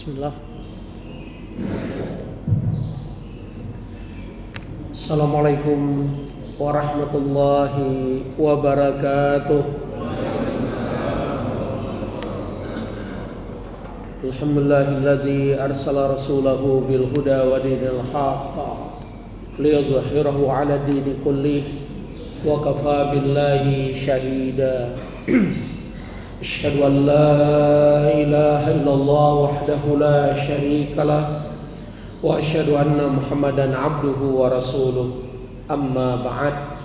Bismillah. Assalamualaikum warahmatullahi wabarakatuh. Alhamdulillahilladzi arsala rasulahu bil huda wa dinil haqq liyudhhirahu 'ala dini kullih wa kafaa billahi shahida. Asyhadu an la ilaha illallah wahdahu la syarika lah wa asyhadu anna Muhammadan abduhu wa rasuluh. Amma ba'd.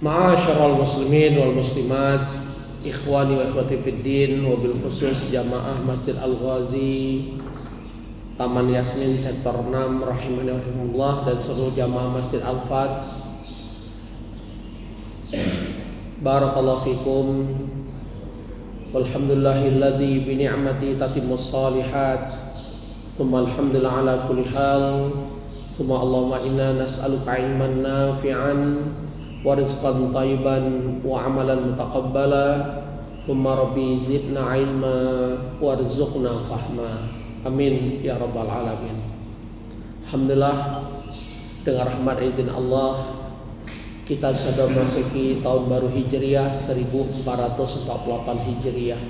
Ma'asyiral muslimin wal muslimat, ikhwani wa ikhwati fid din, wa bil khusus jamaah Masjid Al-Ghazi Taman Yasmin sektor 6 rahimani wa rahimakumullah, dan seluruh jamaah Masjid Al-Fat. Barakallahu fikum. Walhamdulillahilladzi bi ni'mati tatimmus shalihat. Tsumma alhamdulillah ala kulli hal. Tsumma Allahumma inna nas'aluka ilman nafi'an wa rizqan thayyiban wa amalan mutaqabbala. Tsumma rabbi zidna ilma warzuqna fahma. Amin ya rabbal alamin. Alhamdulillah, dengan rahmat izin Allah kita sudah memasuki tahun baru Hijriah 1448 Hijriah.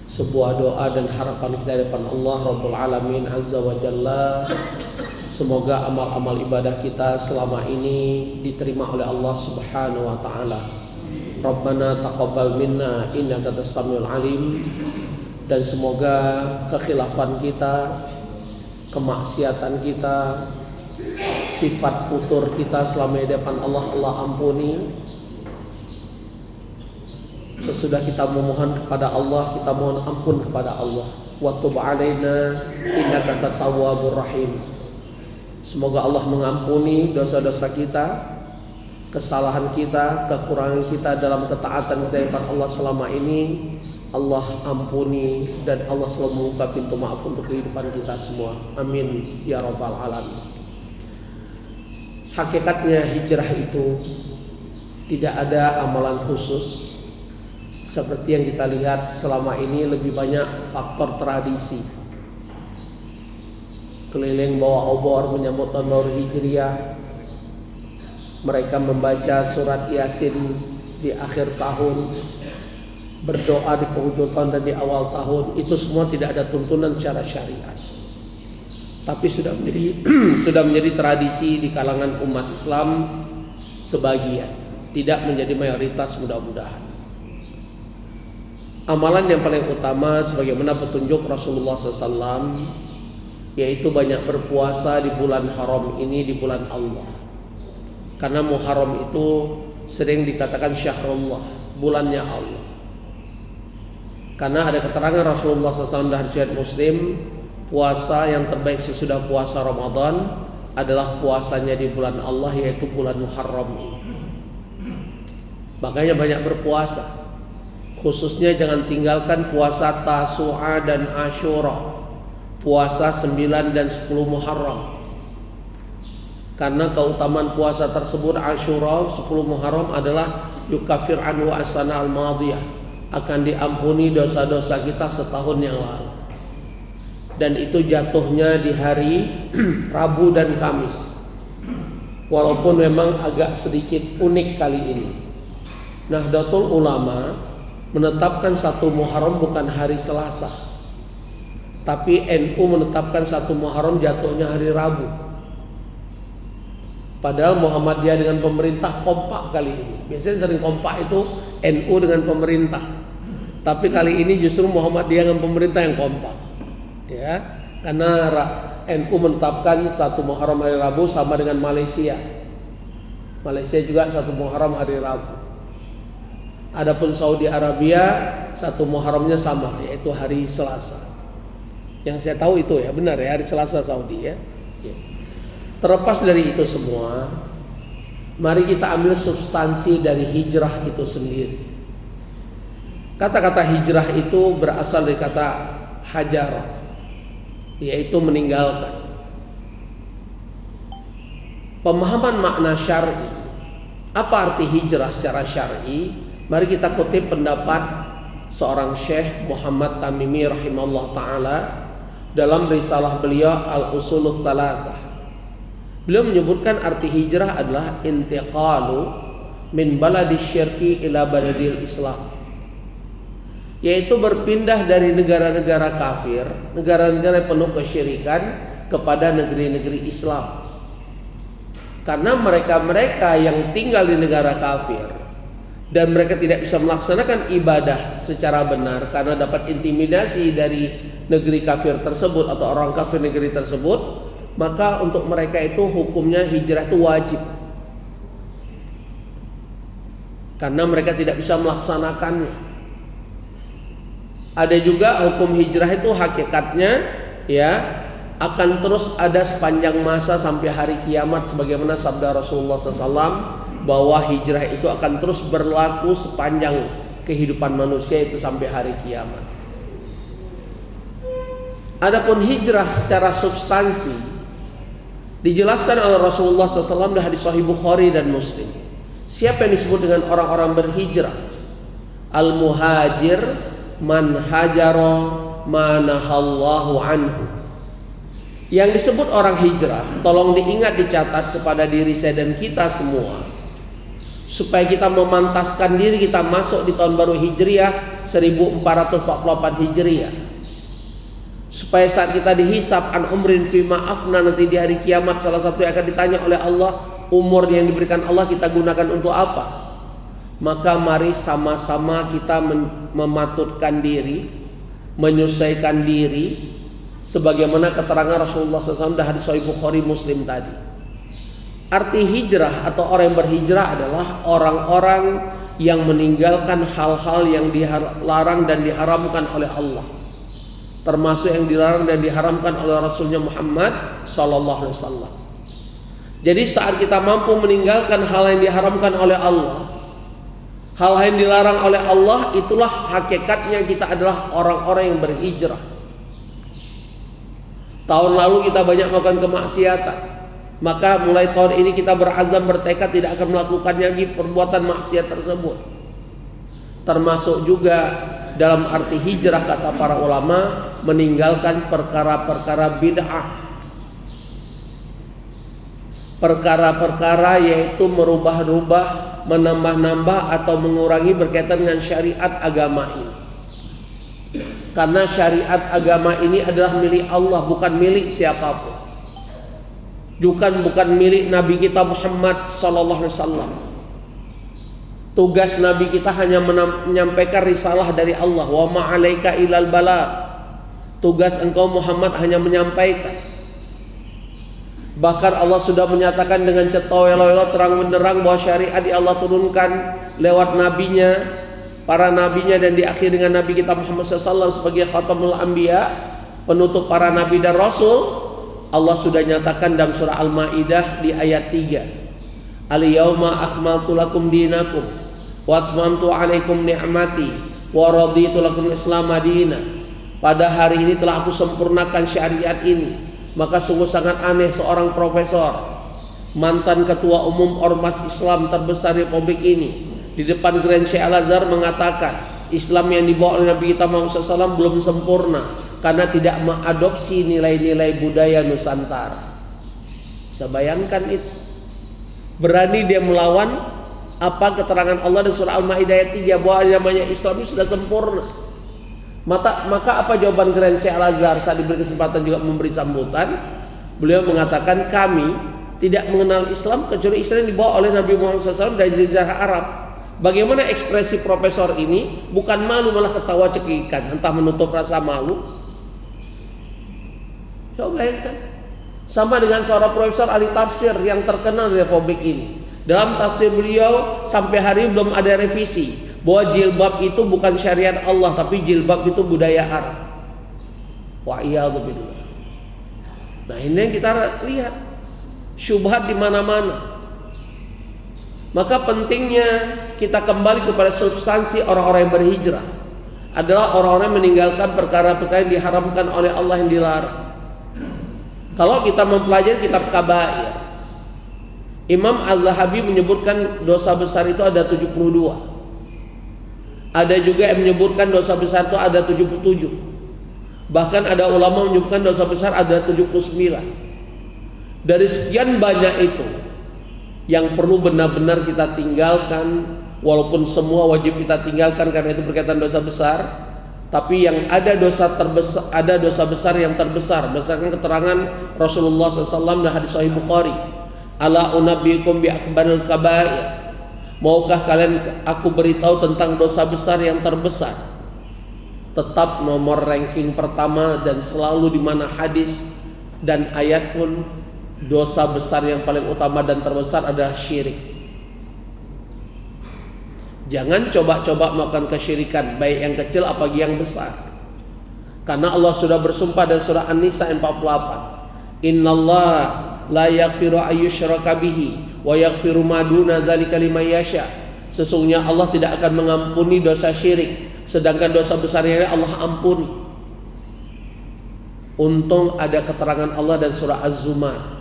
Sebuah doa dan harapan kita di depan Allah Rabbul Alamin Azza wa Jalla, semoga amal-amal ibadah kita selama ini diterima oleh Allah Subhanahu wa taala. Rabbana taqabbal minna innaka antas samiul alim. Dan semoga kekhilafan kita, kemaksiatan kita, sifat futur kita selama di depan Allah ampuni. Sesudah kita memohon kepada Allah, kita mohon ampun kepada Allah. Wa tub alaina innaka antat tawwabur rahim. Semoga Allah mengampuni dosa-dosa kita, kesalahan kita, kekurangan kita dalam ketaatan kita di depan Allah selama ini. Allah ampuni, dan Allah selalu membuka pintu maaf untuk kehidupan kita semua. Amin ya rabbal alamin. Hakikatnya hijrah itu tidak ada amalan khusus seperti yang kita lihat selama ini. Lebih banyak faktor tradisi, keliling bawa obor menyambut tahun baru Hijriah, mereka membaca surat Yasin di akhir tahun, berdoa di penghujung tahun dan di awal tahun. Itu semua tidak ada tuntunan secara syariat, tapi sudah menjadi tradisi di kalangan umat Islam sebagian, tidak menjadi mayoritas mudah-mudahan. Amalan yang paling utama sebagaimana petunjuk Rasulullah SAW, yaitu banyak berpuasa di bulan haram ini, di bulan Allah. Karena Muharram itu sering dikatakan syahrullah, bulannya Allah. Karena ada keterangan Rasulullah SAW dari riwayat Muslim, puasa yang terbaik sesudah puasa Ramadan adalah puasanya di bulan Allah, yaitu bulan Muharram ini. Makanya banyak berpuasa, khususnya jangan tinggalkan puasa Tasu'a dan Asyura, puasa 9 dan 10 Muharram. Karena keutamaan puasa tersebut, Asyura 10 Muharram adalah yukaffir anhu as-sana al-madiyah, akan diampuni dosa-dosa kita setahun yang lalu. Dan itu jatuhnya di hari Rabu dan Kamis. Walaupun memang agak sedikit unik kali ini, Nahdlatul Ulama menetapkan 1 Muharram bukan hari Selasa, tapi NU menetapkan 1 Muharram jatuhnya hari Rabu. Padahal Muhammadiyah dengan pemerintah kompak kali ini. Biasanya sering kompak itu NU dengan pemerintah, tapi kali ini justru Muhammadiyah dengan pemerintah yang kompak. Ya, karena NU menetapkan 1 Muharram hari Rabu sama dengan Malaysia. Malaysia juga 1 Muharram hari Rabu. Adapun Saudi Arabia 1 Muharramnya sama, yaitu hari Selasa. Yang saya tahu itu ya, benar ya, hari Selasa Saudi ya. Terlepas dari itu semua, mari kita ambil substansi dari hijrah itu sendiri. Kata-kata hijrah itu berasal dari kata hajar, yaitu meninggalkan. Pemahaman makna syar'i, apa arti hijrah secara syar'i? Mari kita kutip pendapat seorang Syekh Muhammad Tamimi rahimahullah ta'ala dalam risalah beliau Al-Usulul Thalathah. Beliau menyebutkan arti hijrah adalah intiqalu min baladis syirki ila baladil Islam, yaitu berpindah dari negara-negara kafir, negara-negara penuh kesyirikan, kepada negeri-negeri Islam. Karena mereka-mereka yang tinggal di negara kafir dan mereka tidak bisa melaksanakan ibadah secara benar karena dapat intimidasi dari negeri kafir tersebut atau orang kafir negeri tersebut, maka untuk mereka itu hukumnya hijrah itu wajib. Karena mereka tidak bisa melaksanakannya. Ada juga hukum hijrah itu hakikatnya ya akan terus ada sepanjang masa sampai hari kiamat, sebagaimana sabda Rasulullah SAW bahwa hijrah itu akan terus berlaku sepanjang kehidupan manusia itu sampai hari kiamat. Adapun hijrah secara substansi dijelaskan oleh Rasulullah SAW di hadis Sahih Bukhari dan Muslim. Siapa yang disebut dengan orang-orang berhijrah? Al-muhajir man hajara manahallahu anhu. Yang disebut orang hijrah, tolong diingat, dicatat kepada diri saya dan kita semua, supaya kita memantaskan diri kita masuk di tahun baru Hijriah 1444 Hijriah, supaya saat kita dihisab an umrin fima afna, nanti di hari kiamat salah satu yang akan ditanya oleh Allah, umur yang diberikan Allah kita gunakan untuk apa. Maka mari sama-sama kita mematutkan diri, menyesuaikan diri sebagaimana keterangan Rasulullah SAW dari hadis Sahih Bukhari Muslim tadi. Arti hijrah atau orang yang berhijrah adalah orang-orang yang meninggalkan hal-hal yang dilarang dan diharamkan oleh Allah, termasuk yang dilarang dan diharamkan oleh Rasulnya Muhammad SAW. Jadi saat kita mampu meninggalkan hal yang diharamkan oleh Allah, hal yang dilarang oleh Allah, itulah hakikatnya kita adalah orang-orang yang berhijrah. Tahun lalu kita banyak melakukan kemaksiatan, maka mulai tahun ini kita berazam, bertekad tidak akan melakukan lagi perbuatan maksiat tersebut. Termasuk juga dalam arti hijrah kata para ulama, meninggalkan perkara-perkara bid'ah, perkara-perkara yaitu merubah-rubah, menambah-nambah atau mengurangi berkaitan dengan syariat agama ini. Karena syariat agama ini adalah milik Allah, bukan milik siapapun. Bukan milik Nabi kita Muhammad sallallahu alaihi wasallam. Tugas Nabi kita hanya menyampaikan risalah dari Allah. Wa ma 'alaika ilal balagh. Tugas engkau Muhammad hanya menyampaikan. Bahkan Allah sudah menyatakan dengan cetawelo terang benderang bahwa syariat yang Allah turunkan lewat nabinya, para nabinya, dan diakhiri dengan Nabi kita Muhammad SAW sebagai khatamul anbiya, penutup para nabi dan rasul. Allah sudah nyatakan dalam surah Al-Maidah di ayat 3, Al-yauma akmaltu lakum dinakum wa atmamtu alaikum ni'mati wa raditu lakum Islam madina. Pada hari ini telah aku sempurnakan syariat ini. Maka sungguh sangat aneh seorang profesor, mantan ketua umum ormas Islam terbesar di Republik ini, di depan Grand Syekh Al-Azhar mengatakan Islam yang dibawa oleh Nabi kita Muhammad SAW belum sempurna karena tidak mengadopsi nilai-nilai budaya Nusantara. Bisa bayangkan itu. Berani dia melawan apa keterangan Allah di surah Al-Maidah ayat 3 bahwa namanya Islam itu sudah sempurna. Maka apa jawaban Grand Syekh Al-Azhar saat diberi kesempatan juga memberi sambutan? Beliau mengatakan kami tidak mengenal Islam kecuali Islam yang dibawa oleh Nabi Muhammad SAW dari sejarah Arab. Bagaimana ekspresi profesor ini? Bukan malu, malah ketawa cekikan, entah menutup rasa malu. Coba bayangkan. Sama dengan seorang profesor ahli tafsir yang terkenal di Republik ini. Dalam tafsir beliau sampai hari ini belum ada revisi bahwa jilbab itu bukan syariat Allah, tapi jilbab itu budaya Arab. Wa'iyadzubillah. Nah, ini yang kita lihat, syubhat di mana-mana. Maka pentingnya kita kembali kepada substansi orang-orang yang berhijrah adalah orang-orang yang meninggalkan perkara-perkara yang diharamkan oleh Allah, yang dilarang. Kalau kita mempelajari kitab Kabair, Imam Al-Zahabi menyebutkan dosa besar itu ada 72. Ada juga yang menyebutkan dosa besar itu ada 77. Bahkan ada ulama menyebutkan dosa besar ada 79. Dari sekian banyak itu, yang perlu benar-benar kita tinggalkan, walaupun semua wajib kita tinggalkan karena itu berkaitan dosa besar, tapi yang ada dosa besar yang terbesar berdasarkan keterangan Rasulullah SAW dan hadis Sahih Bukhari. Ala unabbiukum bi akbaril kabair. Maukah kalian aku beritahu tentang dosa besar yang terbesar? Tetap nomor ranking pertama dan selalu di mana hadis dan ayat pun, dosa besar yang paling utama dan terbesar adalah syirik. Jangan coba-coba melakukan kesyirikan, baik yang kecil apalagi yang besar. Karena Allah sudah bersumpah dalam surah An-Nisa 48. Innallaha la yaghfiru ayyushraka bihi wa yaghfiru ma duna dzalika liman yasha. Sesungguhnya Allah tidak akan mengampuni dosa syirik, sedangkan dosa besarnya Allah ampuni. Untung ada keterangan Allah dan surah Az-Zumar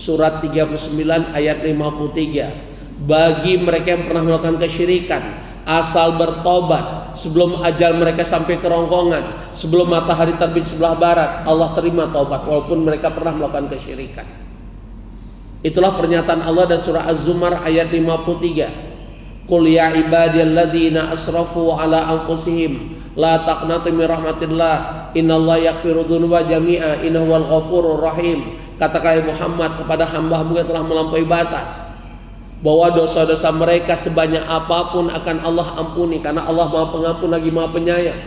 surat 39 ayat 53. Bagi mereka yang pernah melakukan kesyirikan, asal bertobat sebelum ajal mereka sampai kerongkongan, sebelum matahari terbit sebelah barat, Allah terima taubat walaupun mereka pernah melakukan kesyirikan. Itulah pernyataan Allah dan surah Az-Zumar ayat 53. Qul ya ibadiyalladzina asrafu ala anfusihim la taqnatu min rahmatillah innallaha yaghfiru dzunuba jami'a innahu wal ghafurur rahim. Katakan Muhammad kepada hamba-Mu yang telah melampaui batas, bahwa dosa-dosa mereka sebanyak apapun akan Allah ampuni, karena Allah Maha Pengampun lagi Maha Penyayang.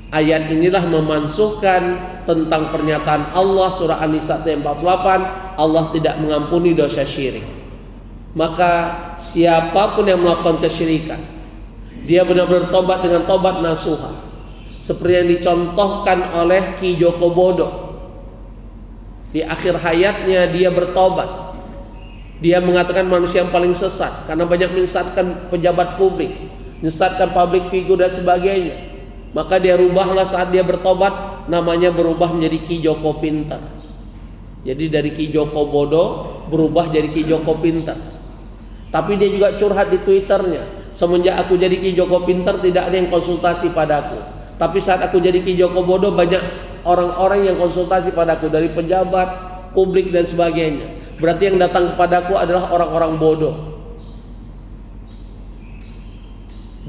Ayat inilah memansuhkan tentang pernyataan Allah surah An-Nisa 48, Allah tidak mengampuni dosa syirik. Maka siapapun yang melakukan kesyirikan, dia benar-benar tobat dengan tobat nasuha, seperti yang dicontohkan oleh Ki Joko Bodo. Di akhir hayatnya dia bertobat. Dia mengatakan manusia yang paling sesat karena banyak menyesatkan pejabat publik, menyesatkan public figure dan sebagainya. Maka dia rubahlah saat dia bertobat, namanya berubah menjadi Ki Joko Pinter. Jadi dari Ki Joko Bodo berubah jadi Ki Joko Pinter. Tapi dia juga curhat di Twitternya, semenjak aku jadi Ki Joko Pinter tidak ada yang konsultasi padaku. Tapi saat aku jadi Ki Joko Bodo banyak orang-orang yang konsultasi padaku, dari pejabat, publik dan sebagainya. Berarti yang datang kepadaku adalah orang-orang bodoh.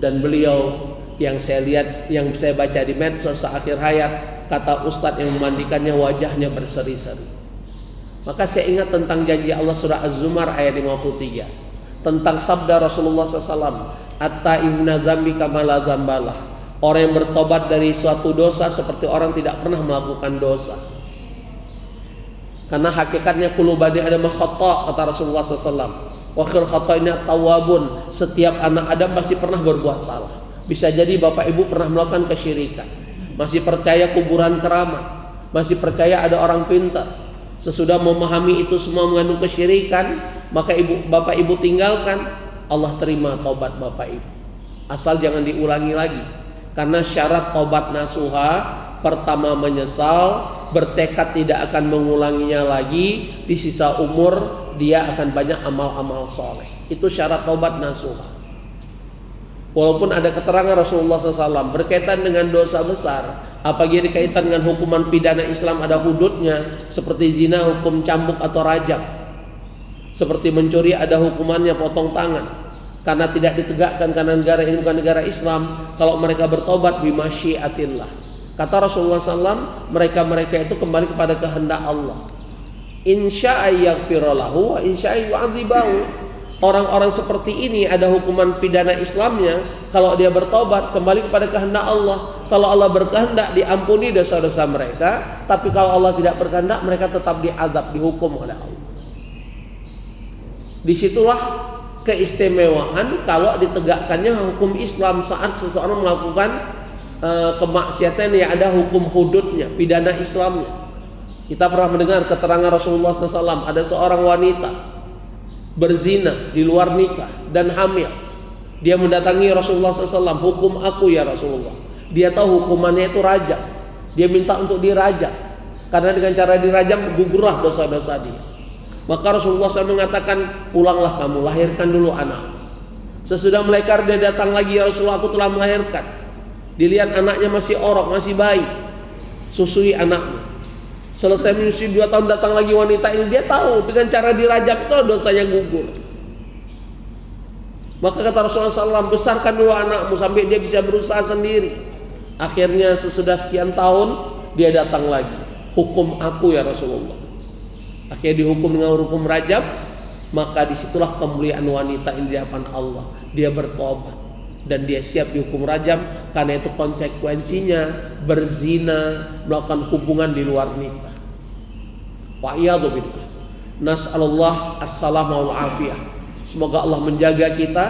Dan beliau yang saya lihat, yang saya baca di medsos akhir hayat, kata ustadz yang memandikannya wajahnya berseri-seri. Maka saya ingat tentang janji Allah surah Az-Zumar ayat 53, tentang sabda Rasulullah SAW, at-taibuna dzambi kama la dzambalah. Orang yang bertobat dari suatu dosa seperti orang tidak pernah melakukan dosa. Karena hakikatnya kullu bani adam khata', kata Rasulullah SAW. Wa khairu khata'ina tawwabun. Setiap anak Adam pasti pernah berbuat salah. Bisa jadi bapak ibu pernah melakukan kesyirikan, masih percaya kuburan keramat, masih percaya ada orang pintar. Sesudah memahami itu semua mengandung kesyirikan, maka bapak ibu tinggalkan, Allah terima taubat bapak ibu. Asal jangan diulangi lagi. Karena syarat taubat nasuha, pertama menyesal, bertekad tidak akan mengulanginya lagi, di sisa umur dia akan banyak amal-amal soleh. Itu syarat taubat nasuha. Walaupun ada keterangan Rasulullah SAW berkaitan dengan dosa besar, apalagi dikaitan dengan hukuman pidana Islam ada hududnya, seperti zina hukum cambuk atau rajam, seperti mencuri ada hukumannya potong tangan. Karena tidak ditegakkan karena negara ini bukan negara Islam. Kalau mereka bertobat bimasyiatillah, kata Rasulullah SAW, mereka itu kembali kepada kehendak Allah. Insya'a yaghfirallahu wa insya'a yu'adzibahu. Orang-orang seperti ini ada hukuman pidana Islamnya. Kalau dia bertobat kembali kepada kehendak Allah. Kalau Allah berkehendak diampuni dosa-dosa mereka, tapi kalau Allah tidak berkehendak mereka tetap diazab, dihukum oleh Allah. Disitulah keistimewaan kalau ditegakkannya hukum Islam saat seseorang melakukan kemaksiatan yang ada hukum hududnya, pidana Islamnya. Kita pernah mendengar keterangan Rasulullah SAW, ada seorang wanita berzina di luar nikah dan hamil. Dia mendatangi Rasulullah SAW, hukum aku ya Rasulullah. Dia tahu hukumannya itu rajam. Dia minta untuk dirajam, karena dengan cara dirajam gugurlah dosa-dosa dia. Maka Rasulullah SAW mengatakan, pulanglah kamu, lahirkan dulu anak. Sesudah melahirkan dia datang lagi, ya Rasulullah, aku telah melahirkan. Dilihat anaknya masih orok, masih bayi, susui anaknya. Selesai menyusui 2 tahun, datang lagi wanita ini. Dia tahu dengan cara dirajam itu dosanya gugur. Maka kata Rasulullah SAW, besarkan dulu anakmu sampai dia bisa berusaha sendiri. Akhirnya sesudah sekian tahun dia datang lagi. Hukum aku ya Rasulullah. Akhirnya dihukum dengan hukum rajam. Maka disitulah kemuliaan wanita ini di hadapan Allah. Dia bertobat dan dia siap dihukum rajam, karena itu konsekuensinya berzina, melakukan hubungan di luar nikah. Wa'iyadu billah. Nas'alullah as-salamah wal afiyah. Semoga Allah menjaga kita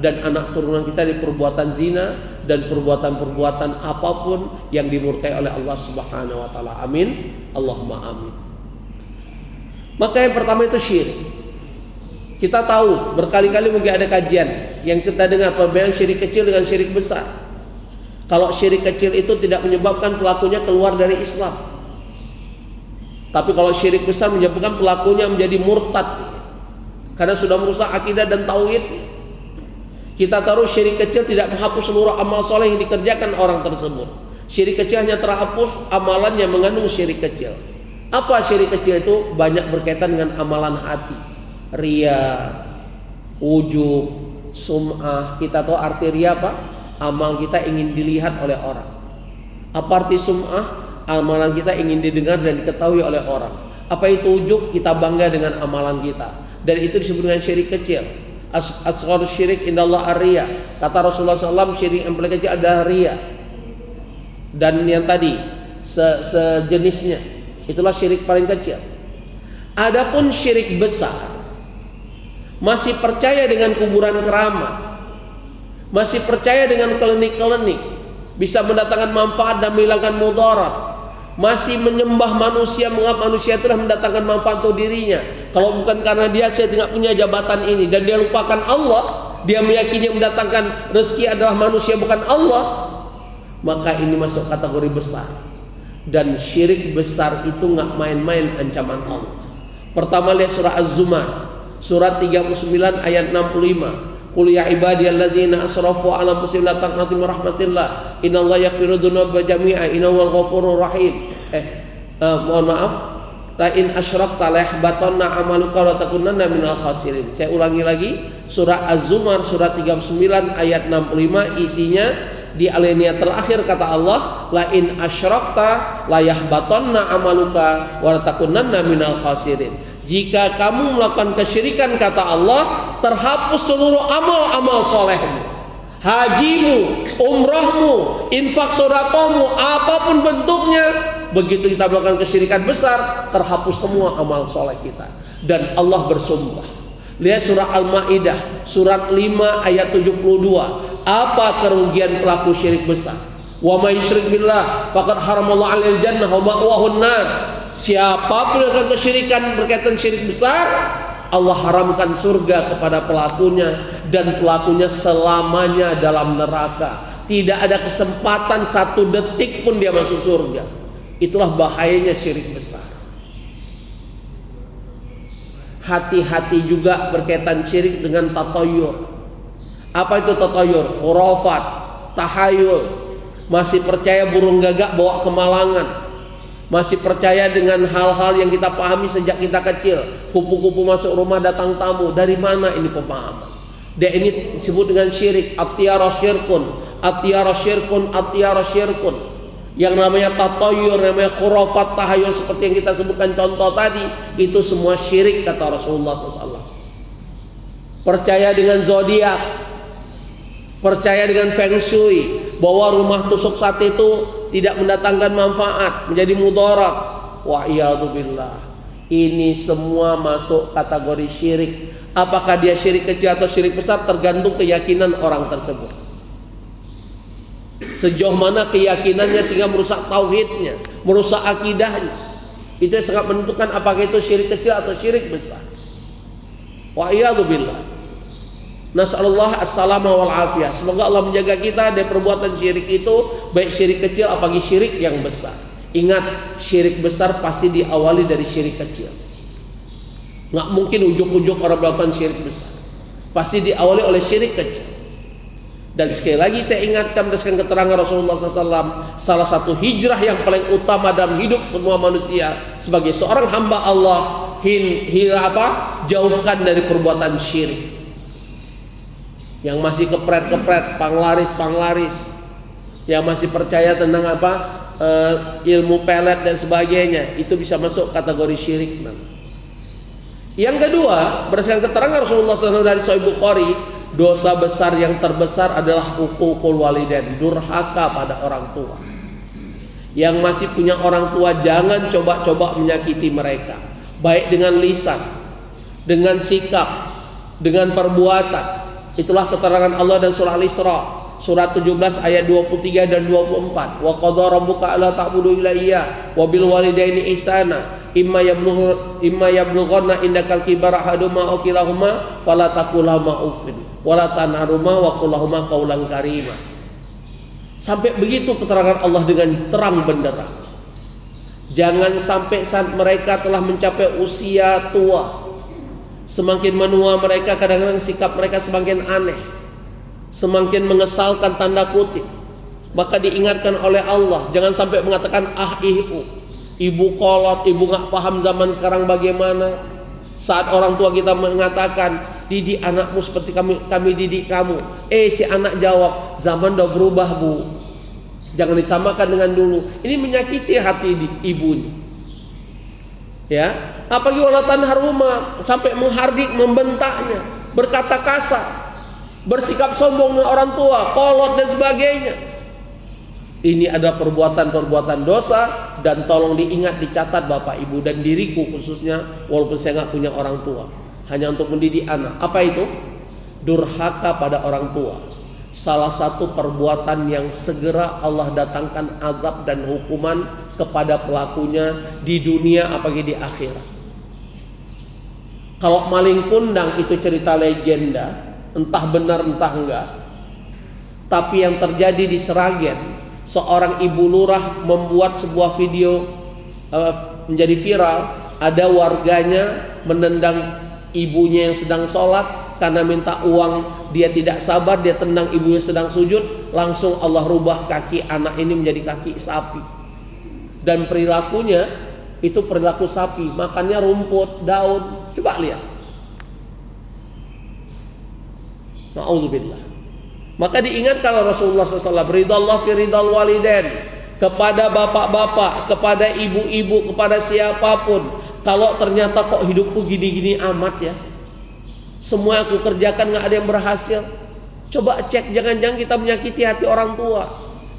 dan anak turunan kita dari perbuatan zina dan perbuatan-perbuatan apapun yang dimurkai oleh Allah Subhanahu wa taala. Amin. Allahumma amin. Maka yang pertama itu syirik. Kita tahu berkali-kali mungkin ada kajian yang kita dengar perbedaan syirik kecil dengan syirik besar. Kalau syirik kecil itu tidak menyebabkan pelakunya keluar dari Islam. Tapi kalau syirik besar menyebabkan pelakunya menjadi murtad, karena sudah merusak akidah dan tauhid. Kita taruh syirik kecil tidak menghapus seluruh amal soleh yang dikerjakan orang tersebut. Syirik kecil hanya terhapus amalan yang mengandung syirik kecil. Apa syirik kecil itu? Banyak berkaitan dengan amalan hati. Ria, ujub, sum'ah. Kita tahu arti ria apa? Amal kita ingin dilihat oleh orang. Apa arti sum'ah? Amalan kita ingin didengar dan diketahui oleh orang. Apa itu ujub? Kita bangga dengan amalan kita. Dan itu disebut dengan syirik kecil. Asgharus syirik indallah ar-riya. Kata Rasulullah SAW, syirik yang paling kecil adalah ria. Dan yang tadi sejenisnya, itulah syirik paling kecil. Adapun syirik besar, masih percaya dengan kuburan keramat, masih percaya dengan klinik-klinik, bisa mendatangkan manfaat dan menghilangkan mudarat, masih menyembah manusia, menganggap manusia telah mendatangkan manfaat untuk dirinya. Kalau bukan karena dia, saya tidak punya jabatan ini. Dan dia lupakan Allah, dia meyakini yang mendatangkan rezeki adalah manusia, bukan Allah. Maka ini masuk kategori besar. Dan syirik besar itu nggak main-main ancaman Allah. Pertama lihat surah Az-Zumar, surat 39 ayat 65. Qul ya ibadiyalladzina asrafu ala anfusihim la taqnatu min rahmatillah innallaha yaghfiru dzunuba jami'a innahu huwal ghafurur rahim. Mohon maaf, la in asyrakta la yahbatanna 'amaluka wa takunanna minal khasirin. Saya ulangi lagi, surah Az-Zumar surat 39 ayat 65, isinya di alinea terakhir kata Allah, la in asyrakta la yahbatanna 'amaluka wa takunanna minal khasirin. Jika kamu melakukan kesyirikan, kata Allah, terhapus seluruh amal-amal solehmu, hajimu, umrahmu, infak sedekahmu, apapun bentuknya. Begitu kita melakukan kesyirikan besar, terhapus semua amal soleh kita. Dan Allah bersumpah. Lihat surah Al-Maidah surat 5 ayat 72. Apa kerugian pelaku syirik besar? Wa may yusyrik billah faqad haramallahu 'alal jannah wa ma'wahun nar. Siapapun yang melakukan kesyirikan berkaitan syirik besar, Allah haramkan surga kepada pelakunya, dan pelakunya selamanya dalam neraka. Tidak ada kesempatan 1 detik pun dia masuk surga. Itulah bahayanya syirik besar. Hati-hati juga berkaitan syirik dengan tatayur. Apa itu tatayur? Khurafat, tahayul. Masih percaya burung gagak bawa kemalangan. Masih percaya dengan hal-hal yang kita pahami sejak kita kecil. Kupu-kupu masuk rumah datang tamu. Dari mana ini pemahaman? Dia ini disebut dengan syirik. At-tiyara syirkun, at-tiyara syirkun, at-tiyara syirkun. Yang namanya tatayur, namanya khurafat, tahayul, seperti yang kita sebutkan contoh tadi, itu semua syirik kata Rasulullah SAW. Percaya dengan zodiak, percaya dengan feng shui, bahwa rumah tusuk sate itu tidak mendatangkan manfaat, menjadi mudarat. Wa iyadu billah. Ini semua masuk kategori syirik. Apakah dia syirik kecil atau syirik besar tergantung keyakinan orang tersebut. Sejauh mana keyakinannya sehingga merusak tauhidnya, merusak akidahnya. Itu sangat menentukan apakah itu syirik kecil atau syirik besar. Wa iyadu billah. Nas'alullah as-salama wal afiyah. Semoga Allah menjaga kita dari perbuatan syirik itu, baik syirik kecil apalagi syirik yang besar. Ingat, syirik besar pasti diawali dari syirik kecil. Nggak mungkin ujuk-ujuk orang melakukan syirik besar. pasti diawali oleh syirik kecil. Dan sekali lagi saya ingatkan berdasarkan keterangan Rasulullah SAW, salah satu hijrah yang paling utama dalam hidup semua manusia sebagai seorang hamba Allah, jauhkan dari perbuatan syirik. Yang masih kepret-kepret, panglaris, yang masih percaya tentang ilmu pelet dan sebagainya, itu bisa masuk kategori syirik. Yang kedua, berdasarkan keterangan Rasulullah SAW dari Sahih Bukhari, dosa besar yang terbesar adalah uququl walidain, durhaka pada orang tua. Yang masih punya orang tua, jangan coba-coba menyakiti mereka, baik dengan lisan, dengan sikap, dengan perbuatan. Itulah keterangan Allah dan surah Al-Isra, surat 17 ayat 23 dan 24. Wa qadara rabbuka alla ta'budu illa iyyah wa bil walidaini ihsana imma yablughanna indakal kibara ahaduhuma aw kilahuma fala taqul lahumā uffin wa la tanharhumā wa qul lahumā qawlan karīmā. Sampai begitu keterangan Allah dengan terang benderang. Jangan sampai saat mereka telah mencapai usia tua, semakin menua mereka, kadang-kadang sikap mereka semakin aneh, semakin mengesalkan tanda kutip. Maka diingatkan oleh Allah, jangan sampai mengatakan ibu kolot, ibu gak paham zaman sekarang bagaimana. Saat orang tua kita mengatakan, didik anakmu seperti kami didik kamu. Si anak jawab, zaman udah berubah bu, jangan disamakan dengan dulu. Ini menyakiti hati ibu. Ya, apalagi walatan haruma, sampai menghardik, membentaknya, berkata kasar, bersikap sombong dengan orang tua, kolot dan sebagainya. Ini adalah perbuatan-perbuatan dosa, dan tolong diingat, dicatat Bapak Ibu dan diriku khususnya, walaupun saya nggak punya orang tua, hanya untuk mendidik anak. Apa itu? Durhaka pada orang tua. Salah satu perbuatan yang segera Allah datangkan azab dan hukuman kepada pelakunya di dunia apalagi di akhirat. Kalau maling kundang itu cerita legenda, entah benar entah enggak. Tapi yang terjadi di Sragen, seorang ibu lurah membuat sebuah video menjadi viral. Ada warganya menendang ibunya yang sedang sholat karena minta uang. Dia tidak sabar, dia tendang ibunya sedang sujud. Langsung Allah rubah kaki anak ini menjadi kaki sapi. Dan perilakunya itu perilaku sapi, makannya rumput, daun. Coba lihat. Na'udzubillah. Maka diingat kalau Rasulullah SAW, ridallah fi ridal walidain, kepada bapak-bapak, kepada ibu-ibu, kepada siapapun. Kalau ternyata kok hidupku gini-gini amat ya, semua aku kerjakan gak ada yang berhasil, coba cek, jangan-jangan kita menyakiti hati orang tua.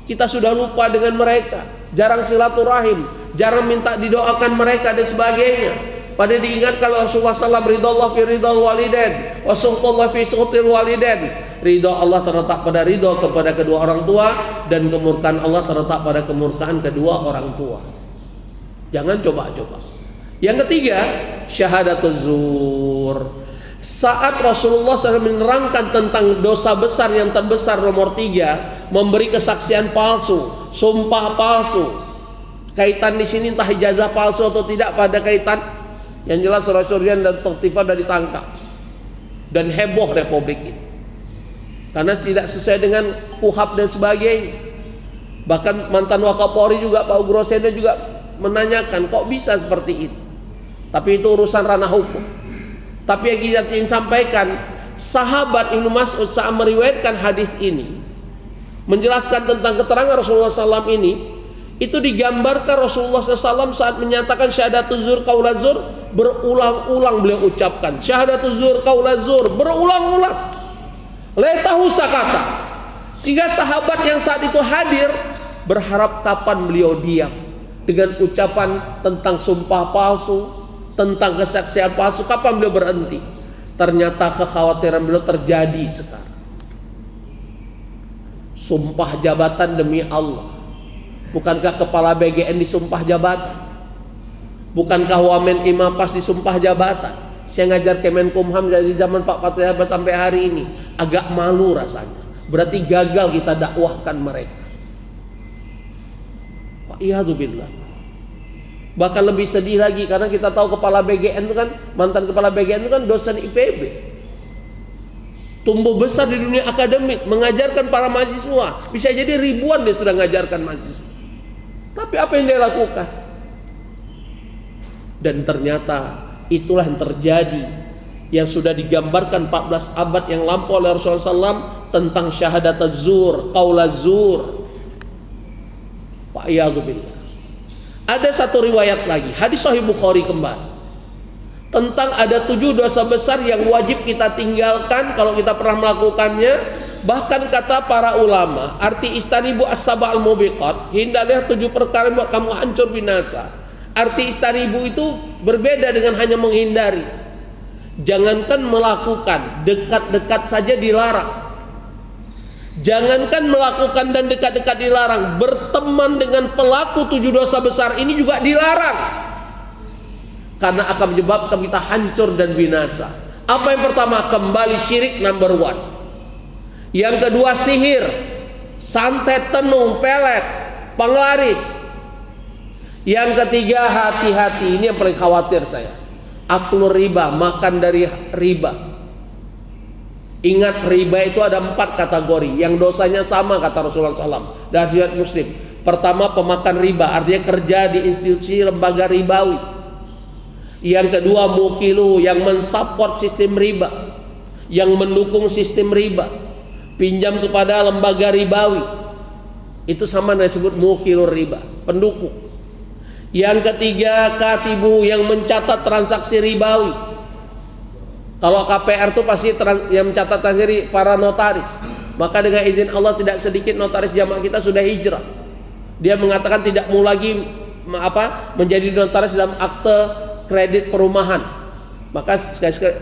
Kita sudah lupa dengan mereka, jarang silaturahim, jarang minta didoakan mereka dan sebagainya. Padahal diingat kalau Rasulullah SAW, ridallah fi ridal walidain wa sukhtallah fi sukhtil walidain. Ridho Allah terletak pada ridho kepada kedua orang tua, dan kemurkaan Allah terletak pada kemurkaan kedua orang tua. Jangan coba-coba. Yang ketiga, syahadatuz zur. Saat Rasulullah SAW menerangkan tentang dosa besar yang terbesar nomor 3, memberi kesaksian palsu, sumpah palsu. Kaitan di sini entah ijazah palsu atau tidak pada kaitan. Yang jelas Rasulullah dan Toktifah sudah ditangkap dan heboh republik ini karena tidak sesuai dengan KUHAP dan sebagainya. Bahkan mantan Wakapolri juga, Pak Ugroseda juga menanyakan kok bisa seperti itu. Tapi itu urusan ranah hukum. Tapi yang kita ingin sampaikan, sahabat Ibnu Mas'ud saat meriwayatkan hadis ini, menjelaskan tentang keterangan Rasulullah SAW ini, itu digambarkan Rasulullah SAW saat menyatakan syahadatuz zur qaulaz zur, berulang-ulang beliau ucapkan syahadatuz zur qaulaz zur, berulang-ulang. Letahu sakata, sehingga sahabat yang saat itu hadir berharap kapan beliau diam dengan ucapan tentang sumpah palsu, tentang kesaksian palsu, kapan beliau berhenti. Ternyata kekhawatiran beliau terjadi sekarang. Sumpah jabatan demi Allah. Bukankah kepala BGN disumpah jabatan? Bukankah Wamen Imapas disumpah jabatan? Saya ngajar Kemenkumham dari zaman Pak Patriabat sampai hari ini. Agak malu rasanya. Berarti gagal kita dakwahkan mereka. Wa'iyadzubillah. Bahkan lebih sedih lagi karena kita tahu kepala BGN itu kan, mantan kepala BGN itu kan dosen IPB. tumbuh besar di dunia akademik, mengajarkan para mahasiswa, bisa jadi ribuan dia sudah mengajarkan mahasiswa. Tapi apa yang dia lakukan? Dan ternyata itulah yang terjadi, yang sudah digambarkan 14 abad yang lampau oleh Rasulullah SAW tentang syahadat az-zur, qaul az-zur. Wa'iyadzubillah. Ada satu riwayat lagi, hadis Sahih Bukhari kembali, tentang ada 7 dosa besar yang wajib kita tinggalkan kalau kita pernah melakukannya. Bahkan kata para ulama, arti istanibu as-sab'al mubiqat, hindarilah 7 perkara yang buat kamu hancur binasa. Arti istanibu itu berbeda dengan hanya menghindari. Jangankan melakukan, dekat-dekat saja dilarang. Jangankan melakukan dan dekat-dekat dilarang, berteman dengan pelaku 7 dosa besar ini juga dilarang. Karena akan menyebabkan kita hancur dan binasa. Apa yang pertama? Kembali syirik number 1. Yang kedua sihir, santet, tenung, pelet, penglaris. Yang ketiga hati-hati, ini yang paling khawatir saya. Aklur riba, makan dari riba. Ingat, riba itu ada 4 kategori yang dosanya sama kata Rasulullah SAW dari riwayat Muslim. Pertama, pemakan riba, artinya kerja di institusi lembaga ribawi. Yang kedua, mukilu, yang mensupport sistem riba, yang mendukung sistem riba, pinjam kepada lembaga ribawi. Itu sama dengan disebut mukilur riba, pendukung. Yang ketiga, katibu, yang mencatat transaksi ribawi. Kalau KPR itu pasti yang mencatat transaksi para notaris. Maka dengan izin Allah tidak sedikit notaris jamaah kita sudah hijrah. Dia mengatakan tidak mau lagi menjadi notaris dalam akte kredit perumahan. Maka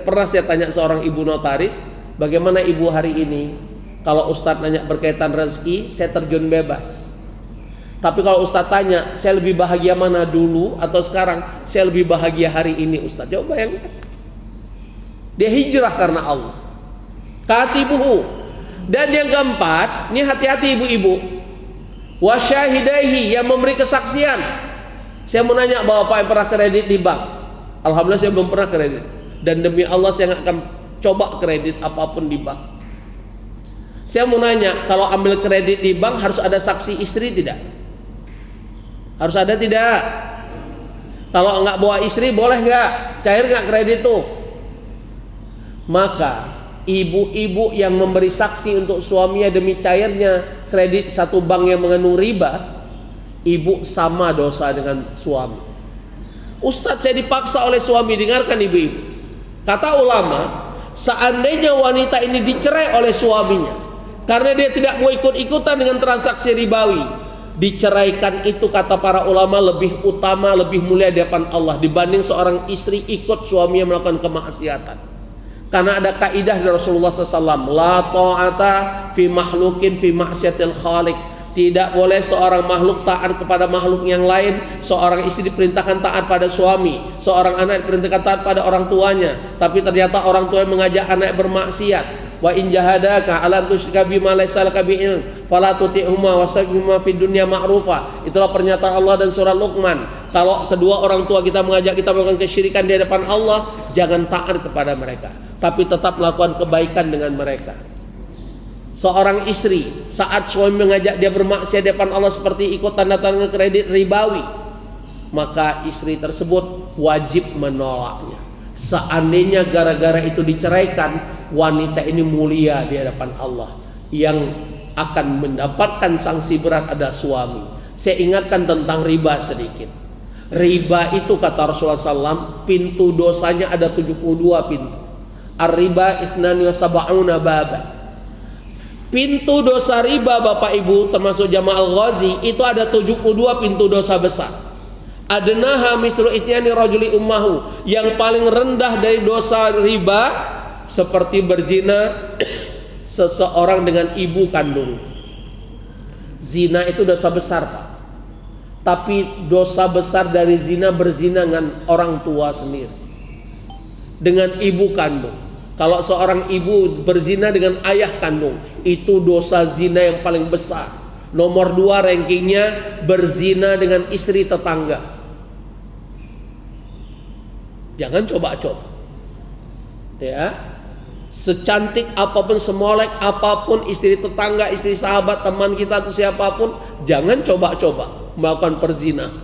pernah saya tanya seorang ibu notaris, bagaimana ibu hari ini? Kalau Ustadz nanya berkaitan rezeki, saya terjun bebas. Tapi kalau Ustadz tanya, saya lebih bahagia mana dulu atau sekarang? Saya lebih bahagia hari ini, Ustadz. Coba bayangkan. Dia hijrah karena Allah. Katibuhu. Dan yang keempat, ini hati-hati ibu-ibu. Wasyahidaihi, yang memberi kesaksian. Saya mau nanya bapak yang pernah kredit di bank. Alhamdulillah saya belum pernah kredit. Dan demi Allah saya nggak akan coba kredit apapun di bank. Saya mau nanya, kalau ambil kredit di bank harus ada saksi istri tidak? Harus ada tidak? Kalau nggak bawa istri boleh nggak? Cair nggak kredit tuh? Maka ibu-ibu yang memberi saksi untuk suaminya demi cairnya kredit satu bank yang mengandung riba, ibu sama dosa dengan suami. Ustadz, saya dipaksa oleh suami. Dengarkan ibu-ibu, kata ulama, seandainya wanita ini dicerai oleh suaminya karena dia tidak mau ikut-ikutan dengan transaksi ribawi, diceraikan itu kata para ulama lebih utama, lebih mulia di hadapan Allah dibanding seorang istri ikut suaminya melakukan kemaksiatan. Karena ada kaidah dari Rasulullah SAW, la ta'ata fi makhlukin fi maksiatil khaliq. Tidak boleh seorang makhluk taat kepada makhluk yang lain. Seorang istri diperintahkan taat pada suami, seorang anak diperintahkan taat pada orang tuanya, tapi ternyata orang tua yang mengajak anak bermaksiat. Wa in jahadaka ala tusyrika bima laysa laka bi ilm fala tuti'huma wasabihuma fid dunya ma'rufa. Itulah pernyataan Allah dan surat Luqman. Kalau kedua orang tua kita mengajak kita melakukan kesyirikan di hadapan Allah, jangan taat kepada mereka, tapi tetap melakukan kebaikan dengan mereka. Seorang istri saat suami mengajak dia bermaksiat di hadapan Allah seperti ikut tanda tangan kredit ribawi, maka istri tersebut wajib menolaknya. Seandainya gara-gara itu diceraikan, wanita ini mulia di hadapan Allah. Yang akan mendapatkan sanksi berat ada suami. Saya ingatkan tentang riba sedikit. Riba itu kata Rasulullah SAW, pintu dosanya ada 72 pintu. Ar-riba ithnani wa sab'una baban. Pintu dosa riba Bapak Ibu termasuk jamaah Al-Ghazi itu ada 72 pintu dosa besar. Adnaha mithlu itnyani rajuli ummahu, yang paling rendah dari dosa riba seperti berzina seseorang dengan ibu kandung. Zina itu dosa besar, Pak. Tapi dosa besar dari zina berzina dengan orang tua sendiri, dengan ibu kandung. Kalau seorang ibu berzina dengan ayah kandung, itu dosa zina yang paling besar. Nomor 2 rankingnya berzina dengan istri tetangga. Jangan coba-coba. Ya. Secantik apapun, semolek apapun istri tetangga, istri sahabat, teman kita atau siapapun, jangan coba-coba melakukan perzina.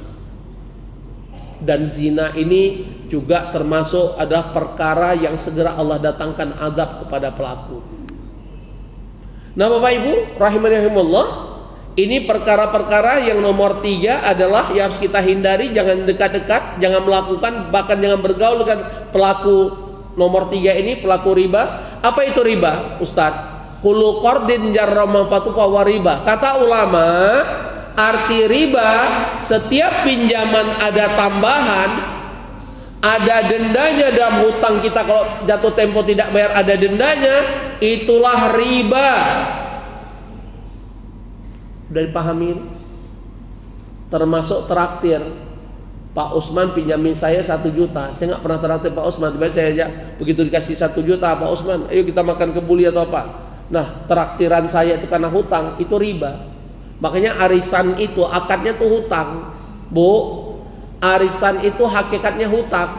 Dan zina ini juga termasuk adalah perkara yang segera Allah datangkan azab kepada pelaku. Nah Bapak Ibu rahimani rahimallah, ini perkara-perkara yang nomor 3 adalah yang harus kita hindari. Jangan dekat-dekat, jangan melakukan, bahkan jangan bergaul dengan pelaku nomor 3 ini, pelaku riba. Apa itu riba, Ustadz? Kullu qardin jarra manfaatu fa riba. Kata ulama, arti riba setiap pinjaman ada tambahan, ada dendanya dalam hutang kita. Kalau jatuh tempo tidak bayar ada dendanya, itulah riba. Udah dipahami? Termasuk traktir. Pak Usman pinjamin saya 1 juta. Saya nggak pernah traktir Pak Usman. Tiba saya aja begitu dikasih 1 juta, Pak Usman, ayo kita makan kebuli atau apa. Nah, traktiran saya itu karena hutang, itu riba. Makanya arisan itu akadnya tuh hutang, Bu. Arisan itu hakikatnya hutang.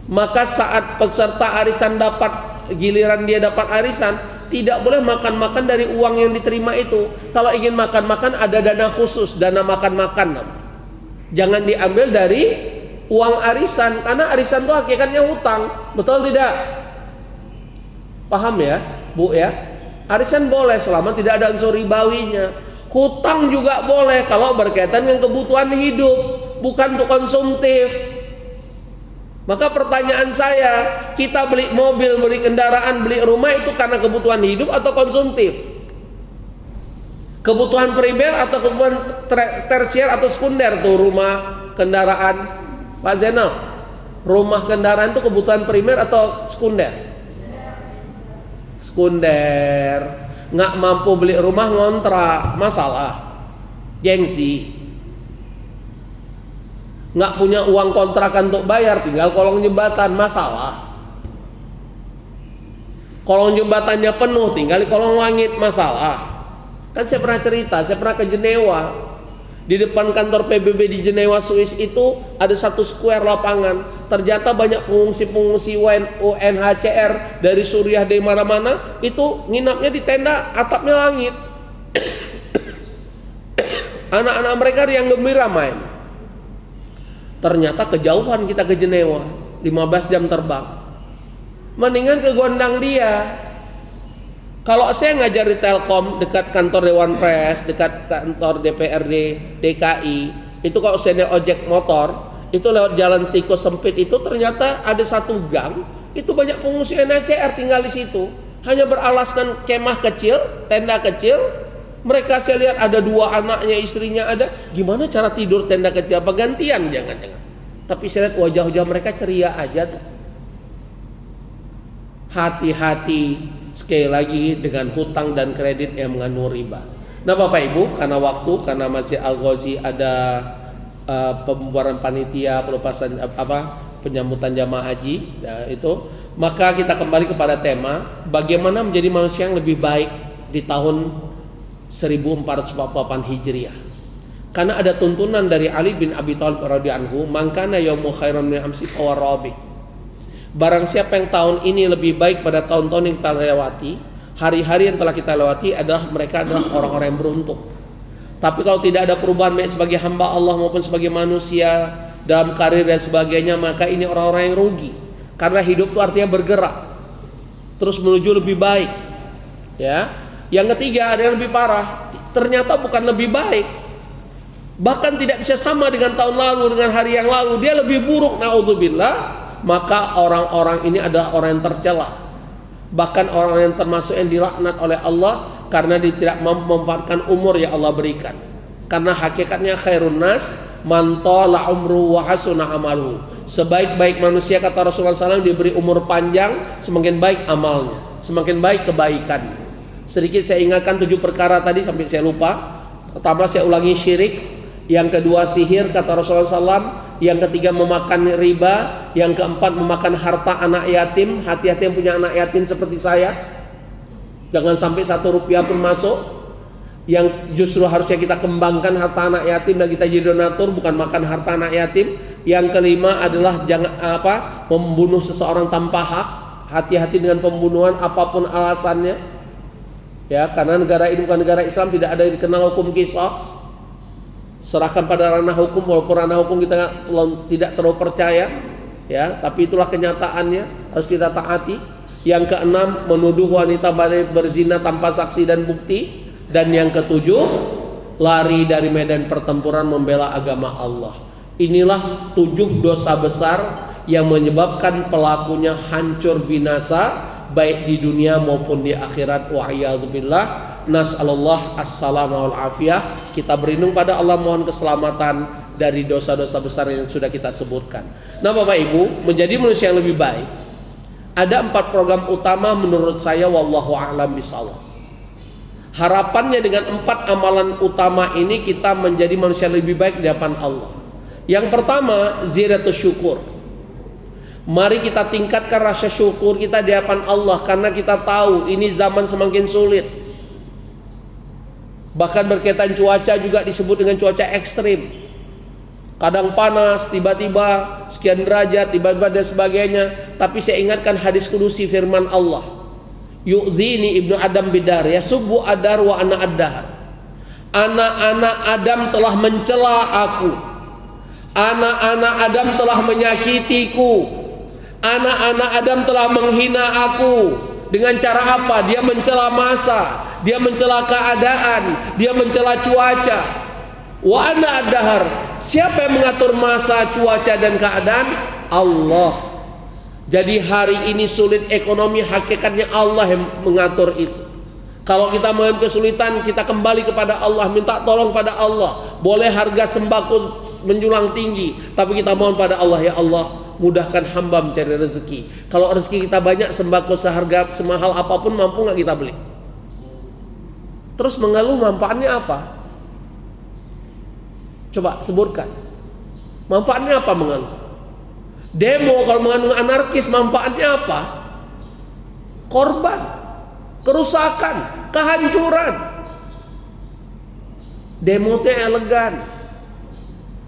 Maka saat peserta arisan dapat giliran dia dapat arisan, tidak boleh makan-makan dari uang yang diterima itu. Kalau ingin makan-makan ada dana khusus, dana makan-makan. Jangan diambil dari uang arisan, karena arisan itu hakikatnya hutang. Betul tidak? Paham ya, Bu ya? Arisan boleh selama tidak ada unsur ribawinya. Hutang juga boleh kalau berkaitan dengan kebutuhan hidup, bukan untuk konsumtif. Maka pertanyaan saya, kita beli mobil, beli kendaraan, beli rumah itu karena kebutuhan hidup atau konsumtif? Kebutuhan primer atau kebutuhan tersier atau sekunder tuh rumah, kendaraan, Pak Zainal? Rumah kendaraan itu kebutuhan primer atau sekunder? Sekunder. Nggak mampu beli rumah ngontrak, masalah, gengsi. Nggak punya uang kontrakan untuk bayar, tinggal kolong jembatan, masalah. Kolong jembatannya penuh, tinggal di kolong langit, masalah. Kan saya pernah cerita, saya pernah ke Jenewa. Di depan kantor PBB di Jenewa, Swiss itu ada 1 square lapangan. Ternyata banyak pengungsi-pengungsi UNHCR dari Suriah, dari mana-mana, itu nginapnya di tenda atapnya langit. Anak-anak mereka yang gembira main. Ternyata kejauhan kita ke Jenewa, 15 jam terbang. Mendingan ke Gondang dia. Kalau saya ngajar di Telkom dekat kantor Dewan Pers, dekat kantor DPRD DKI, itu kalau saya naik ojek motor, itu lewat jalan tikus sempit itu ternyata ada 1 gang, itu banyak pengungsi UNHCR tinggal di situ. Hanya beralaskan kemah kecil, tenda kecil. Mereka saya lihat ada 2 anaknya, istrinya ada. Gimana cara tidur tenda kecil? Apa gantian? Jangan-jangan. Tapi saya lihat wajah-wajah mereka ceria aja tuh. Hati-hati sekali lagi dengan hutang dan kredit yang mengandung riba. Nah Bapak Ibu, karena waktu, karena Masjid Al-Ghazi ada pembubaran panitia pelepasan penyambutan jamaah haji, itu, maka kita kembali kepada tema bagaimana menjadi manusia yang lebih baik di tahun 1448 Hijriah. Karena ada tuntunan dari Ali bin Abi Thalib radhiyallahu anhu, "Man kana yaumu khairan min amsi fa rabi." Barang siapa yang tahun ini lebih baik pada tahun-tahun yang kita lewati, hari-hari yang telah kita lewati adalah mereka adalah orang-orang yang beruntung. Tapi kalau tidak ada perubahan baik sebagai hamba Allah maupun sebagai manusia dalam karir dan sebagainya, maka ini orang-orang yang rugi. Karena hidup itu artinya bergerak terus menuju lebih baik. Ya. Yang ketiga ada yang lebih parah. Ternyata bukan lebih baik, bahkan tidak bisa sama dengan tahun lalu, dengan hari yang lalu. Dia lebih buruk, naudzubillah. Maka orang-orang ini adalah orang yang tercela, bahkan orang yang termasuk yang dilaknat oleh Allah karena dia tidak mampu memanfaatkan umur yang Allah berikan. Karena hakikatnya khairun nas man tala umru wa hasuna amalu. Sebaik-baik manusia kata Rasulullah SAW diberi umur panjang, semakin baik amalnya, semakin baik kebaikan. Sedikit saya ingatkan 7 perkara tadi sampai saya lupa. Pertama saya ulangi syirik, yang kedua sihir kata Rasulullah SAW, yang ketiga memakan riba, yang keempat memakan harta anak yatim. Hati-hati yang punya anak yatim seperti saya, jangan sampai 1 rupiah pun masuk. Yang justru harusnya kita kembangkan harta anak yatim dan kita jadi donatur, bukan makan harta anak yatim. Yang kelima adalah jangan membunuh seseorang tanpa hak. hati-hati dengan pembunuhan apapun alasannya. Ya, karena negara ini bukan negara Islam, tidak ada yang dikenal hukum qisas. Serahkan pada ranah hukum, walaupun ranah hukum kita tidak terlalu percaya, ya, tapi itulah kenyataannya, harus kita taati. Yang keenam, menuduh wanita berzina tanpa saksi dan bukti. Dan yang ketujuh, lari dari medan pertempuran membela agama Allah. Inilah 7 dosa besar yang menyebabkan pelakunya hancur binasa, baik di dunia maupun di akhirat. Wa'iyadzubillah. Nas'alullah as-salama wal afiyah. Kita berlindung pada Allah, mohon keselamatan dari dosa-dosa besar yang sudah kita sebutkan. Nah Bapak Ibu, menjadi manusia yang lebih baik, ada 4 program utama menurut saya, wallahu a'lam bishawab. Harapannya dengan 4 amalan utama ini kita menjadi manusia yang lebih baik di hadapan Allah. Yang pertama, ziyadatus syukur. Mari kita tingkatkan rasa syukur kita di hadapan Allah, karena kita tahu ini zaman semakin sulit. Bahkan berkaitan cuaca juga disebut dengan cuaca ekstrim. Kadang panas, tiba-tiba sekian derajat, tiba-tiba dan sebagainya. Tapi saya ingatkan hadis kudusi firman Allah. Yu'dhini ibnu Adam bidar, yasubbu adar wa ana addahar. Anak-anak Adam telah mencela aku. Anak-anak Adam telah menyakitiku. Anak-anak Adam telah menghina aku. Dengan cara apa? Dia mencela masa, dia mencela keadaan, dia mencela cuaca. Wa ana ad-dahar. Siapa yang mengatur masa, cuaca dan keadaan? Allah. Jadi hari ini sulit ekonomi, hakikatnya Allah yang mengatur itu. Kalau kita mengalami kesulitan, kita kembali kepada Allah, minta tolong pada Allah. Boleh harga sembako menjulang tinggi, tapi kita mohon pada Allah, ya Allah, mudahkan hamba mencari rezeki. Kalau rezeki kita banyak, sembako seharga semahal apapun, mampu nggak kita beli? Terus mengeluh, manfaatnya apa? Coba sebutkan. Manfaatnya apa mengeluh? Demo kalau mengandung anarkis, manfaatnya apa? Korban, kerusakan, kehancuran. Demo itu elegan.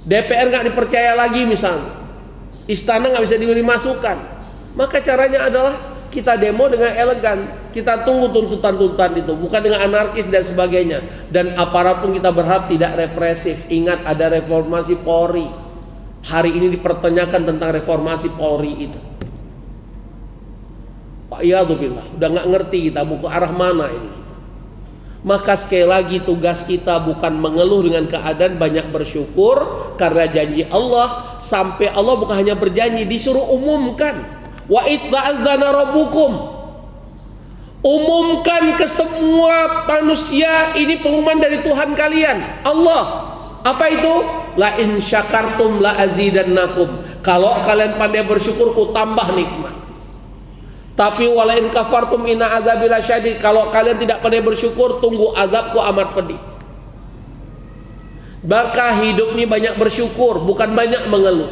DPR nggak dipercaya lagi misalnya, istana nggak bisa diberi masukan, maka caranya adalah kita demo dengan elegan, kita tunggu tuntutan-tuntutan itu, bukan dengan anarkis dan sebagainya. Dan aparat pun kita berharap tidak represif. Ingat, ada reformasi Polri. Hari ini dipertanyakan tentang reformasi Polri itu. Pak Yadubillah, udah nggak ngerti kita mau ke arah mana ini. Maka sekali lagi tugas kita bukan mengeluh dengan keadaan, banyak bersyukur karena janji Allah. Sampai Allah bukan hanya berjanji, disuruh umumkan. Wa idza'adzana rabbukum. Umumkan ke semua manusia, ini pengumuman dari Tuhan kalian, Allah. Apa itu? La in syakartum la azidannakum. Kalau kalian pandai bersyukur, ku tambah nikmat. Tapi walain kafartum inna adzabi lasyadid. Kalau kalian tidak pandai bersyukur, tunggu azabku amat pedih. Maka hidup ini banyak bersyukur, bukan banyak mengeluh.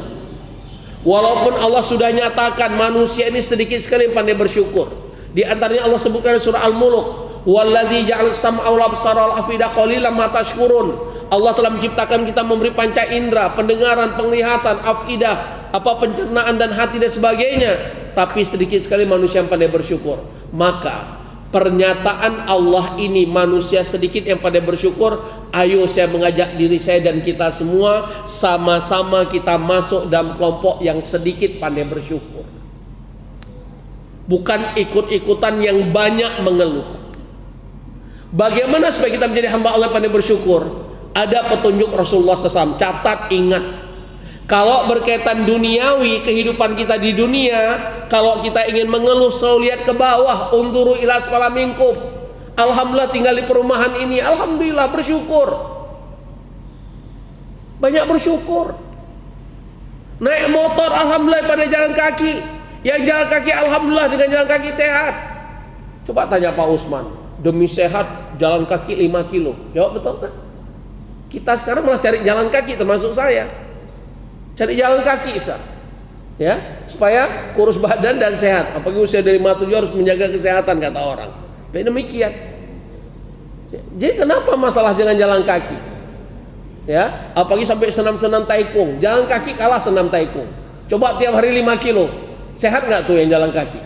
Walaupun Allah sudah nyatakan manusia ini sedikit sekali yang pandai bersyukur. Di antaranya Allah sebutkan di surah Al-Mulk, "Walladzi ja'al sam'a wal absara wal afida qalilan ma tashkurun." Allah telah menciptakan kita, memberi panca indera, pendengaran, penglihatan, afidah, pencernaan dan hati dan sebagainya. Tapi sedikit sekali manusia yang pandai bersyukur. Maka pernyataan Allah ini, manusia sedikit yang pandai bersyukur, ayo saya mengajak diri saya dan kita semua, sama-sama kita masuk dalam kelompok yang sedikit pandai bersyukur. Bukan ikut-ikutan yang banyak mengeluh. Bagaimana supaya kita menjadi hamba Allah yang pandai bersyukur? Ada petunjuk Rasulullah SAW. Catat, ingat. Kalau berkaitan duniawi, kehidupan kita di dunia, kalau kita ingin mengeluh, selalu lihat ke bawah. Unduru ila asfala minkum. Alhamdulillah tinggal di perumahan ini, alhamdulillah bersyukur. Banyak bersyukur. Naik motor, alhamdulillah pada jalan kaki. Yang jalan kaki, alhamdulillah dengan jalan kaki sehat. Coba tanya Pak Usman, demi sehat jalan kaki 5 kilo. Jawab betul kan? Kita sekarang malah cari jalan kaki, termasuk saya. Cari jalan kaki sekarang, ya, supaya kurus badan dan sehat. Apalagi usia dari 57 harus menjaga kesehatan kata orang. Tapi demikian. Jadi kenapa masalah dengan jalan kaki? Ya, apalagi sampai senam-senam taekwondo. Jalan kaki kalah senam taekwondo. Coba tiap hari 5 kilo. Sehat nggak tuh yang jalan kaki?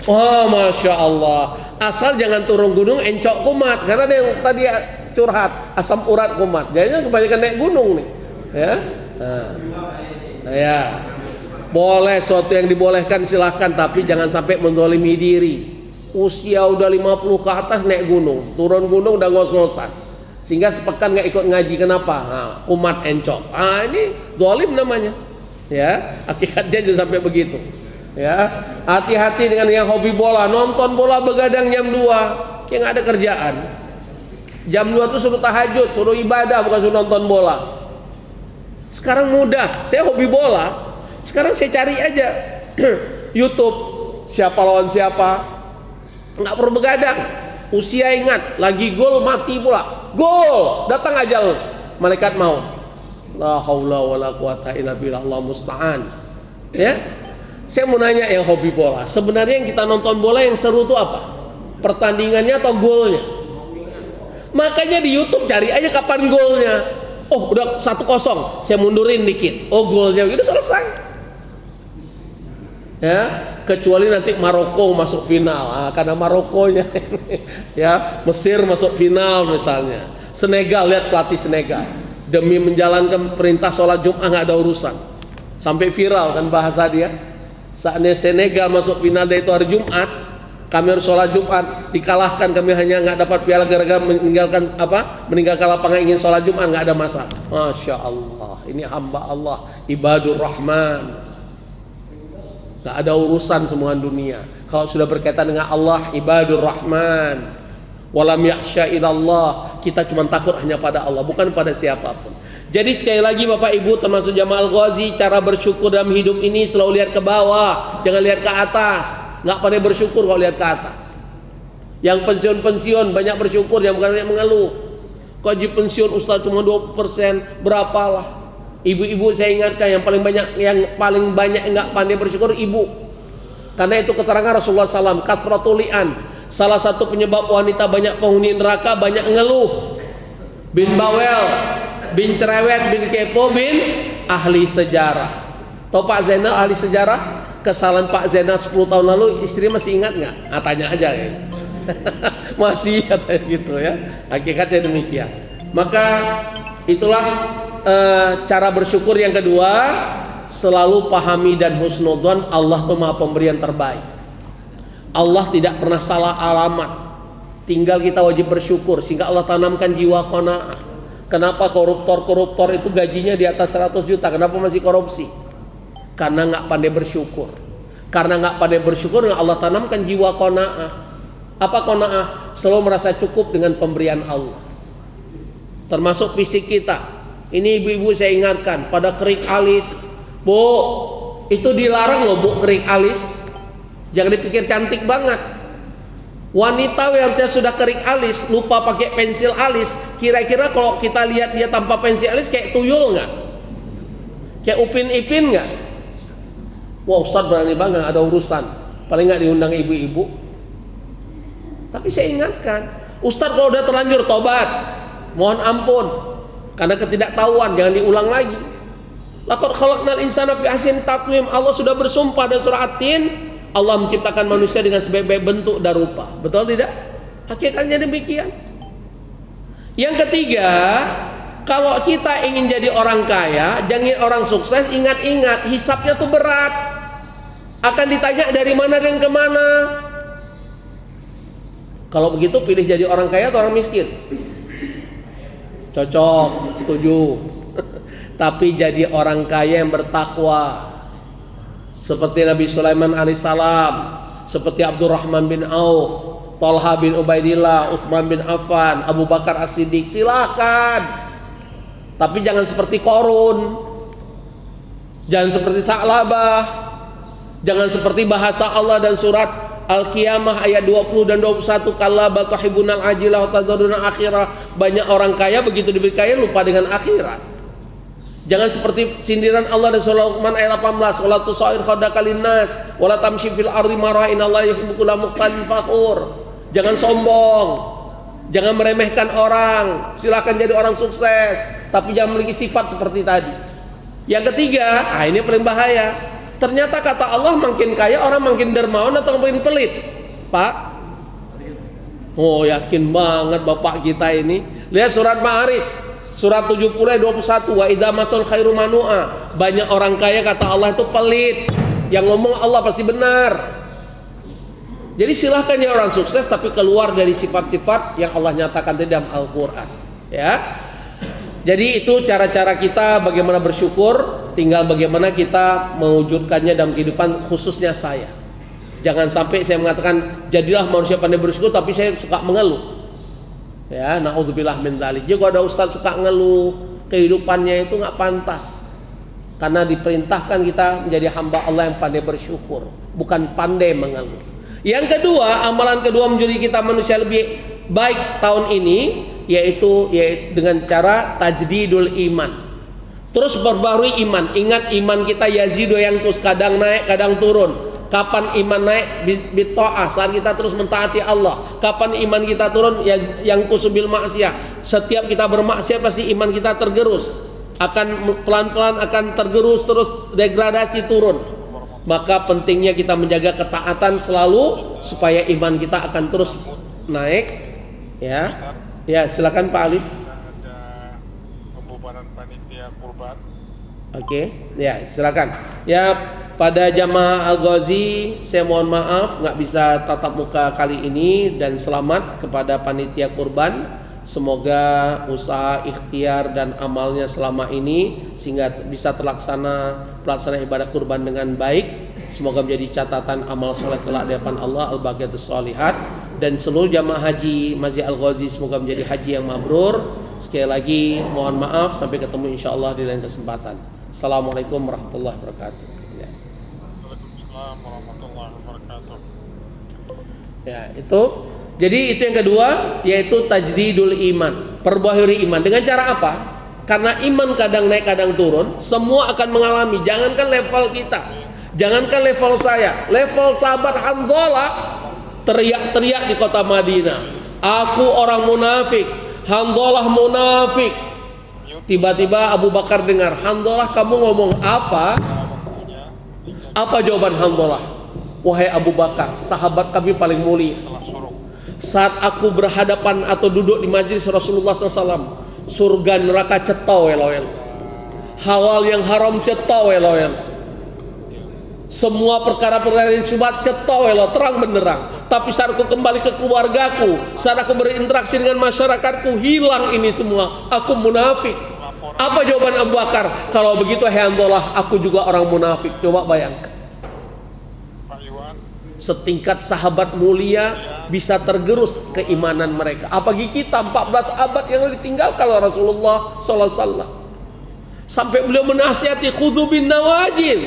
Oh, masya Allah. Asal jangan turun gunung encok kumat, karena ada yang tadi curhat asam urat kumat. Jadinya kebanyakan naik gunung nih, ya. Ya, boleh sesuatu yang dibolehkan silahkan, tapi jangan sampai menzalimi diri. Usia udah 50 ke atas naik gunung, turun gunung udah ngos-ngosan, sehingga sepekan nggak ikut ngaji. Kenapa? Kumat encok. Ini zalim namanya. Ya, hakikatnya juga sampai begitu. Ya, hati-hati dengan yang hobi bola, nonton bola begadang jam 2, kayak nggak ada kerjaan. Jam 2 tuh suruh tahajud, suruh ibadah, bukan suruh nonton bola. Sekarang mudah, saya hobi bola. Sekarang saya cari aja YouTube, siapa lawan siapa, nggak perlu begadang. Usia ingat, lagi gol mati pula, gol, datang ajal, malaikat maut. La haula wala quwata illa billah, Allah musta'an. Ya, saya mau nanya yang hobi bola, sebenarnya yang kita nonton bola yang seru itu apa? Pertandingannya atau golnya? Makanya di YouTube cari aja kapan golnya. Oh, udah 1-0, saya mundurin dikit. Oh, golnya udah selesai. Ya, kecuali nanti Maroko masuk final. Karena Marokonya ya, Mesir masuk final misalnya. Senegal, lihat pelatih Senegal demi menjalankan perintah sholat Jumat nggak ada urusan. Sampai viral kan bahasa dia. Saatnya Senegal masuk final dari itu hari Jumat, kami harus sholat Jumat, dikalahkan, kami hanya nggak dapat piala gara-gara meninggalkan lapangan ingin sholat Jumat, nggak ada masalah. Masya Allah, ini hamba Allah, ibadur Rahman, nggak ada urusan semua dunia. Kalau sudah berkaitan dengan Allah, ibadur Rahman. Walam yakhsha ilallah, kita cuma takut hanya pada Allah, bukan pada siapapun. Jadi sekali lagi Bapak Ibu termasuk Jamaah Al-Ghazi, cara bersyukur dalam hidup ini selalu lihat ke bawah, jangan lihat ke atas. Nggak pandai bersyukur kalau lihat ke atas. Yang pensiun-pensiun banyak bersyukur, yang bukan banyak mengeluh. Gaji pensiun Ustaz cuma 20%, berapalah. Ibu-ibu saya ingatkan yang paling banyak nggak pandai bersyukur ibu. Karena itu keterangan Rasulullah SAW, kathratul li'an. Salah satu penyebab wanita banyak penghuni neraka banyak ngeluh. Bin bawel, bin cerewet, bin kepo, bin ahli sejarah. Tahu Pak Zainal ahli sejarah? Kesalahan Pak Zainal 10 tahun lalu istri masih ingat nggak? Tanya aja ya. Masih katanya gitu ya. Hakikatnya demikian. Maka itulah cara bersyukur yang kedua, selalu pahami dan husnudzon Allah itu Maha Pemberi yang terbaik. Allah tidak pernah salah alamat. Tinggal kita wajib bersyukur sehingga Allah tanamkan jiwa qanaah. Kenapa koruptor itu gajinya di atas 100 juta? Kenapa masih korupsi? Karena nggak pandai bersyukur. Karena nggak pandai bersyukur, Allah tanamkan jiwa qanaah. Apa qanaah? Selalu merasa cukup dengan pemberian Allah. Termasuk fisik kita. Ini ibu-ibu saya ingatkan, pada kerik alis, Bu, itu dilarang loh Bu, kerik alis. Jangan dipikir cantik banget. Wanita yang sudah kerik alis, lupa pakai pensil alis, kira-kira kalau kita lihat dia tanpa pensil alis kayak tuyul nggak? Kayak Upin Ipin nggak? Wah, Ustadz berani banget, ada urusan. Paling nggak diundang ibu-ibu. Tapi saya ingatkan, Ustadz kalau udah terlanjur tobat, mohon ampun, karena ketidaktahuan, jangan diulang lagi. Laqad khalaqnal insana fi ahsani taqwim. Allah sudah bersumpah dalam surah At-Tin, Allah menciptakan manusia dengan sebaik-baik bentuk dan rupa. Betul tidak? Hakikatnya demikian. Yang ketiga, kalau kita ingin jadi orang kaya, jangan orang sukses, ingat-ingat hisapnya tuh berat. Akan ditanya dari mana dan kemana. Kalau begitu pilih jadi orang kaya atau orang miskin? Cocok, setuju. Tapi jadi orang kaya yang bertakwa, seperti Nabi Sulaiman alaihissalam, seperti Abdurrahman bin Auf, Talha bin Ubaidillah, Utsman bin Affan, Abu Bakar As-Siddiq, silakan. Tapi jangan seperti Qarun, jangan seperti Tha'labah, jangan seperti bahasa Allah dan surat Al-Qiyamah ayat 20 dan 21, kalla bal tuhibbunal ajilah wa tadharunal akhirah. Banyak orang kaya begitu diberi kaya lupa dengan akhirat. Jangan seperti sindiran Allah dan surah Luqman ayat 18, wala tusair khadaka linnas wala tamshi fil ardi marha innallaha yuhibbu kulla mukhtalin fakhur. Jangan sombong, jangan meremehkan orang. Silakan jadi orang sukses, tapi jangan memiliki sifat seperti tadi. Yang ketiga, ini paling bahaya, Ternyata kata Allah makin kaya orang makin dermawan atau makin pelit, Pak? Oh, yakin banget bapak kita ini. Lihat surat Ma'arij, surat 70 ayat 21. Wa idza masal khairu manua. Banyak orang kaya kata Allah itu pelit. Yang ngomong Allah pasti benar. Jadi silahkan ya orang sukses tapi keluar dari sifat-sifat yang Allah nyatakan di dalam Al-Qur'an, ya. Jadi itu cara-cara kita bagaimana bersyukur, tinggal bagaimana kita mewujudkannya dalam kehidupan, khususnya saya. Jangan sampai saya mengatakan jadilah manusia pandai bersyukur tapi saya suka mengeluh. Ya, naudzubillah min dzalik. Jadi kalau ada ustaz suka ngeluh, kehidupannya itu nggak pantas. Karena diperintahkan kita menjadi hamba Allah yang pandai bersyukur, bukan pandai mengeluh. Yang kedua, amalan kedua menjadi kita manusia lebih baik tahun ini yaitu dengan cara tajdidul iman. Terus perbarui iman. Ingat iman kita yazidu yang terus kadang naik, kadang turun. Kapan iman naik? Bitta'ah, saat kita terus mentaati Allah. Kapan iman kita turun? Yang kusubil maksiat. Setiap kita bermaksiat pasti iman kita tergerus. Akan pelan-pelan akan tergerus terus degradasi turun. Maka pentingnya kita menjaga ketaatan selalu supaya iman kita akan terus naik. Ya. Ya, silakan Pak Ali. Ada pembubaran panitia kurban. Oke, ya silakan. Ya, pada jamaah Al-Ghazi saya mohon maaf nggak bisa tatap muka kali ini, dan selamat kepada panitia kurban. Semoga usaha ikhtiar dan amalnya selama ini sehingga bisa pelaksanaan ibadah kurban dengan baik. Semoga menjadi catatan amal soleh kelak di hadapan Allah, al-baqiyatus sholihat. Dan seluruh jamaah haji Masjid Al-Ghazi semoga menjadi haji yang mabrur. Sekali lagi mohon maaf, sampai ketemu insyaallah di lain kesempatan. Assalamualaikum warahmatullahi wabarakatuh. Ya. Waalaikumsalam warahmatullahi wabarakatuh. Ya, itu. Jadi itu yang kedua, yaitu tajdidul iman, perbaharui iman. Dengan cara apa? Karena iman kadang naik kadang turun, semua akan mengalami. Jangankan level kita, jangankan level saya, level sahabat Hanzalah teriak-teriak di kota Madinah, aku orang munafik, Hanzalah munafik. Tiba-tiba Abu Bakar dengar, Hanzalah kamu ngomong apa? Apa jawaban Hanzalah? Wahai Abu Bakar, sahabat kami paling mulia. Saat aku berhadapan atau duduk di majelis Rasulullah SAW, surga neraka cetau elo-elo, halal yang haram cetau elo-elo, semua perkara-perkara yang syubhat cetau elo, terang benderang. Tapi saat aku kembali ke keluargaku, saat aku berinteraksi dengan masyarakatku, hilang ini semua, aku munafik. Apa jawaban Abu Bakar? Kalau begitu Hanzalah, aku juga orang munafik. Coba bayangkan, setingkat sahabat mulia bisa tergerus keimanan mereka. Apalagi kita 14 abad yang ditinggalkan oleh Rasulullah SAW. Sampai beliau menasihati, khudhu bin nawajil,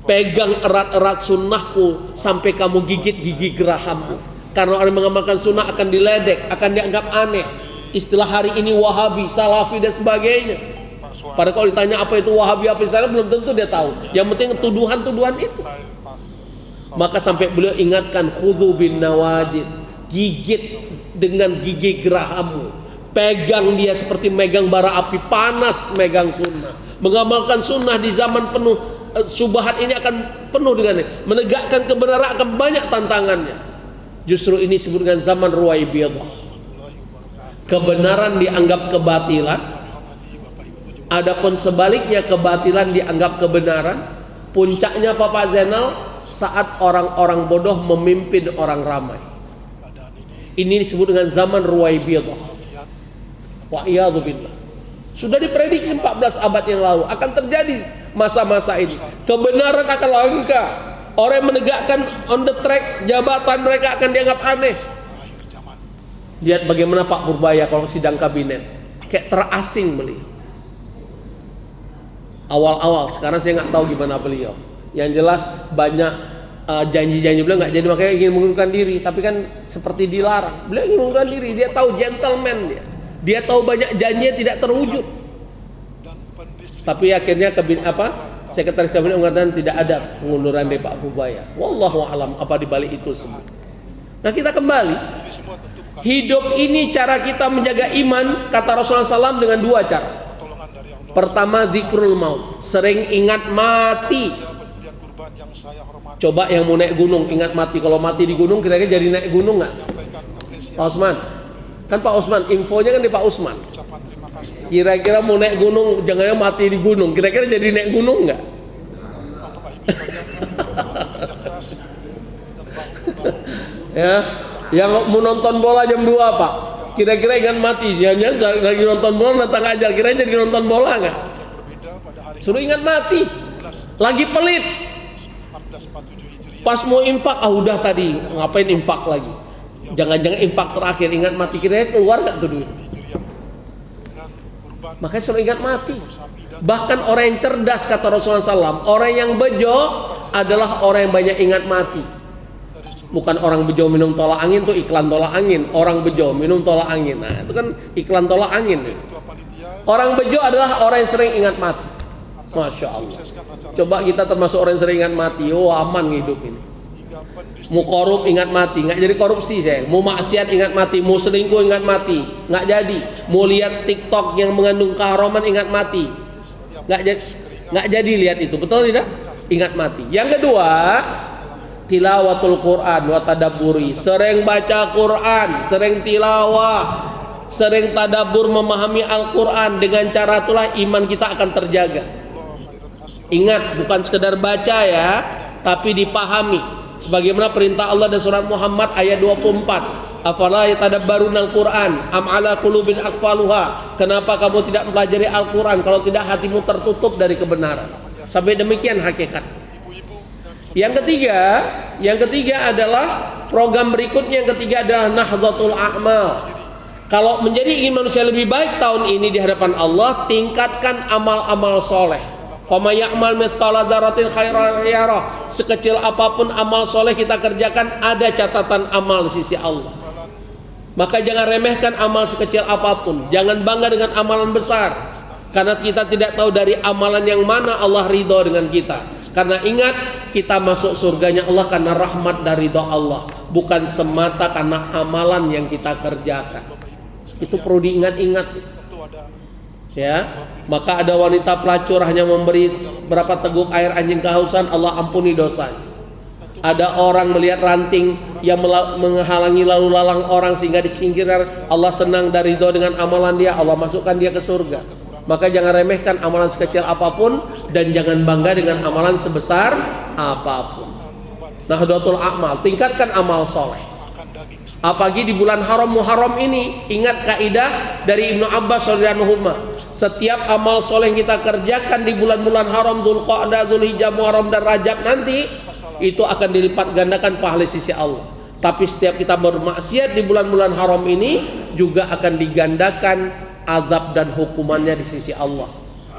pegang erat-erat sunnahku sampai kamu gigit gigi gerahammu. Karena orang yang mengamalkan sunnah akan diledek, akan dianggap aneh. Istilah hari ini Wahabi, Salafi dan sebagainya. Padahal kalau ditanya apa itu Wahabi, apa itu Salafi, belum tentu dia tahu. Yang penting tuduhan-tuduhan itu. Maka sampai beliau ingatkan, khudhu bin nawajid, gigit dengan gigi gerahammu, pegang dia seperti megang bara api panas, megang sunnah. Mengamalkan sunnah di zaman penuh syubhat ini akan penuh dengan menegakkan kebenaran akan banyak tantangannya. Justru ini disebut dengan zaman ruwaibidah. Kebenaran dianggap kebatilan, adapun sebaliknya kebatilan dianggap kebenaran. Puncaknya Pak Zainal, saat orang-orang bodoh memimpin orang ramai. Ini disebut dengan zaman ruwaibidah. Wa iyadzu billah. Sudah diprediksi 14 abad yang lalu akan terjadi masa-masa ini. Kebenaran akan langka. Orang yang menegakkan on the track jabatan mereka akan dianggap aneh. Lihat bagaimana Pak Purbaya kalau sidang kabinet, kayak terasing beliau. Awal-awal, sekarang saya nggak tahu gimana beliau. Yang jelas banyak janji-janji beliau nggak jadi, makanya ingin mengundurkan diri. Tapi kan seperti dilarang. Beliau ingin mengundurkan diri. Dia tahu gentleman dia. Dia tahu banyak janjinya tidak terwujud. Tapi akhirnya sekretaris kabinet mengatakan tidak ada pengunduran dari Pak Purbaya. Wallahu alam apa dibalik itu semua. Nah kita kembali. Hidup ini cara kita menjaga iman, kata Rasulullah SAW dengan dua cara. Pertama zikrul maut, sering ingat mati. Coba yang mau naik gunung ingat mati. Kalau mati di gunung kira-kira jadi naik gunung nggak? Menyampaikan apresiasi, Pak Usman. Kan Pak Usman, infonya kan di Pak Usman. ucapan terima kasih Kira-kira mau naik gunung, jangan mati di gunung. Kira-kira jadi naik gunung nggak? Bapak Ibu cerdas dan Ya, yang mau nonton bola jam 2 Pak. Kira-kira ingat mati. Jangan lagi nonton bola datang aja. Kira-kira jadi nonton bola nggak? berbeda pada hari Suruh ingat mati. Lagi pelit. 1447 Hijriah Pas mau infak, udah tadi ngapain infak lagi? Jangan-jangan infak terakhir ingat mati, kira-kira keluar nggak tuh duit? Hijriah dengan kurban Makanya selalu ingat mati. sapi dan Bahkan orang yang cerdas kata Rasulullah SAW, orang yang bejo adalah orang yang banyak ingat mati. dari seluruh Bukan orang bejo minum tolak angin tuh iklan tolak angin. Orang bejo minum tolak angin. Nah itu kan iklan tolak angin. ketua panitia Orang bejo adalah orang yang sering ingat mati. Masya Allah. sukseskan acara Coba kita termasuk orang yang sering ingat mati. Oh aman hidup ini. hingga pendistribusian Mau korup ingat mati, nggak jadi korupsi saya. Mau maksiat ingat mati, mau selingkuh ingat mati, nggak jadi. Mau lihat TikTok yang mengandung keharaman ingat mati, nggak jadi lihat itu, betul tidak? Ingat mati. Yang kedua, tilawatul Quran wa tadabburi. Sering baca Quran, sering tilawah, sering tadabbur memahami Al-Quran. Dengan cara itulah iman kita akan terjaga. Ingat, bukan sekedar baca ya, tapi dipahami. Sebagaimana perintah Allah dan surat Muhammad ayat 24. Afala yatadabbarunal Quran am ala qulubin aqfaluha. Kenapa kamu tidak mempelajari Al-Quran kalau tidak hatimu tertutup dari kebenaran? Sampai demikian hakikat. Yang ketiga adalah program berikutnya. Yang ketiga adalah nahdlatul a'mal. Kalau menjadi ingin manusia lebih baik tahun ini di hadapan Allah, tingkatkan amal-amal soleh. Fama ya'mal mithqala dzarratin khairan yarah. Sekecil apapun amal soleh kita kerjakan, ada catatan amal di sisi Allah. Maka jangan remehkan amal sekecil apapun. Jangan bangga dengan amalan besar, karena kita tidak tahu dari amalan yang mana Allah ridho dengan kita. Karena ingat, kita masuk surganya Allah karena rahmat dari ridho Allah, bukan semata karena amalan yang kita kerjakan. Itu perlu diingat-ingat. Ya, maka ada wanita pelacur hanya memberi berapa teguk air anjing kehausan, Allah ampuni dosanya. Ada orang melihat ranting yang menghalangi lalu lalang orang sehingga disingkirkan, Allah senang dari ridho dengan amalan dia, Allah masukkan dia ke surga. Maka jangan remehkan amalan sekecil apapun, dan jangan bangga dengan amalan sebesar apapun. Nahdlatul a'mal, tingkatkan amal soleh. Apalagi di bulan haram Muharram ini, ingat kaidah dari Ibnu Abbas radhiyallahu anhu. Setiap amal soleh yang kita kerjakan di bulan-bulan haram, Dzulqa'dah, Dzulhijjah, Muharram dan Rajab nanti, itu akan dilipat gandakan pahala sisi Allah. Tapi setiap kita bermaksiat di bulan-bulan haram ini juga akan digandakan azab dan hukumannya di sisi Allah.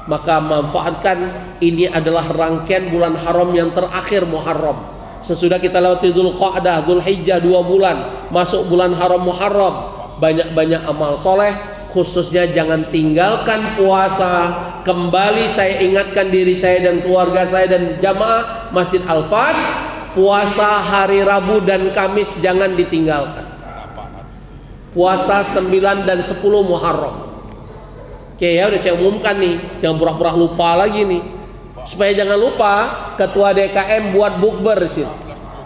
Maka manfaatkan, ini adalah rangkaian bulan haram yang terakhir Muharram. Sesudah kita lewati Dzulqa'dah, Dzulhijjah 2 bulan, masuk bulan haram Muharram, banyak-banyak amal soleh. Khususnya jangan tinggalkan puasa. Kembali saya ingatkan diri saya dan keluarga saya dan jamaah Masjid Al-Fajr, puasa hari Rabu dan Kamis jangan ditinggalkan. Puasa 9 dan 10 Muharram. Oke ya, udah saya umumkan nih, jangan pura-pura lupa lagi nih. Supaya jangan lupa, ketua DKM buat bukber di sini.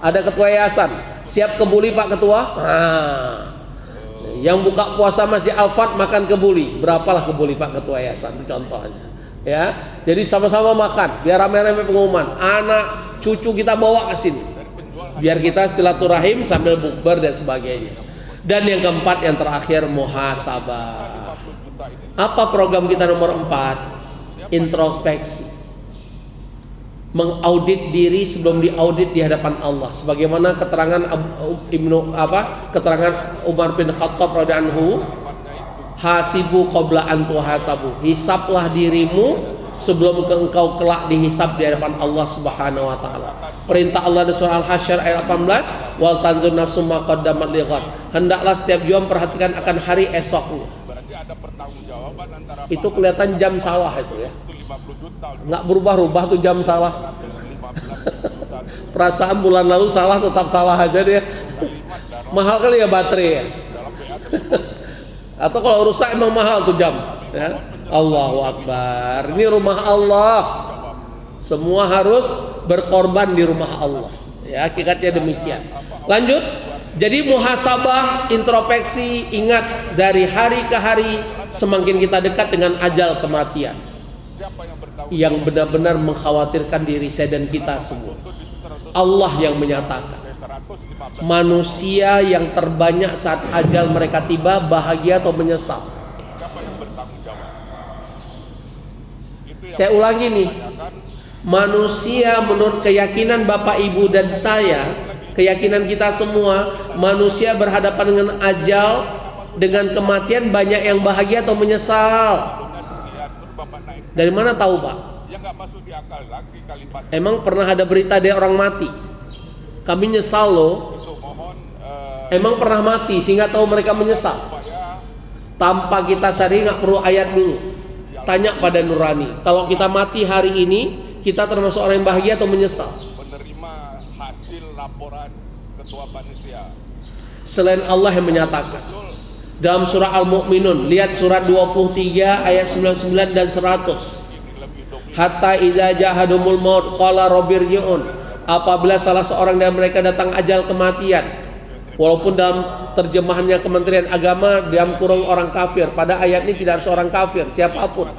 Ada ketua yayasan, siap kebuli Pak Ketua? Nah, yang buka puasa Masjid Al-Fat makan kebuli. Berapalah kebuli Pak Ketua Yayasan, itu contohnya. Ya, jadi sama-sama makan, biar rame-rame pengumuman. Anak cucu kita bawa ke sini, biar kita silaturahim sambil bukber dan sebagainya. Dan yang keempat, yang terakhir, muhasabah. Apa program kita nomor 4? Introspeksi. Mengaudit diri sebelum diaudit di hadapan Allah. Sebagaimana keterangan keterangan Umar bin Khattab radhiyallahu anhu, hasibu qabla an tuhasabu. Hisablah dirimu sebelum engkau kelak dihisab di hadapan Allah Subhanahu wa taala. Perintah Allah di surah Al-Hasyr ayat 18, wal tanzur nafsum ma qaddamat lighad. Hendaklah setiap jiwa memperhatikan akan hari esoknya. Itu kelihatan jam salah itu ya. Nggak berubah-ubah tuh jam salah. Perasaan bulan lalu salah tetap salah aja dia. Mahal kali ya baterai ya. Atau kalau rusak emang mahal tuh jam ya. Allahu Akbar. Ini rumah Allah. Semua harus berkorban di rumah Allah. Ya, hakikatnya demikian. Lanjut. Jadi muhasabah, introspeksi, ingat dari hari ke hari semakin kita dekat dengan ajal kematian yang benar-benar mengkhawatirkan diri saya dan kita semua. Allah yang menyatakan manusia yang terbanyak saat ajal mereka tiba bahagia atau menyesal. Saya ulangi nih, manusia menurut keyakinan Bapak Ibu dan saya, keyakinan kita semua, manusia berhadapan dengan ajal, dengan kematian banyak yang bahagia atau menyesal. Dari mana tahu Pak? Emang pernah ada berita ada orang mati? Kami nyesal loh. Emang pernah mati sehingga tahu mereka menyesal? Tanpa kita sadari, nggak perlu ayat dulu. Tanya pada nurani, kalau kita mati hari ini, kita termasuk orang yang bahagia atau menyesal? Menerima hasil laporan ketua panitia. Selain Allah yang menyatakan dalam surah Al-Mu'minun, lihat surat 23 ayat 99 dan 100. Hatta idza jahadumul maut qala rabbirji'un. Apabila salah seorang dari mereka datang ajal kematian. Walaupun dalam terjemahannya Kementerian Agama dalam kurung orang kafir, pada ayat ini tidak harus orang kafir, siapapun.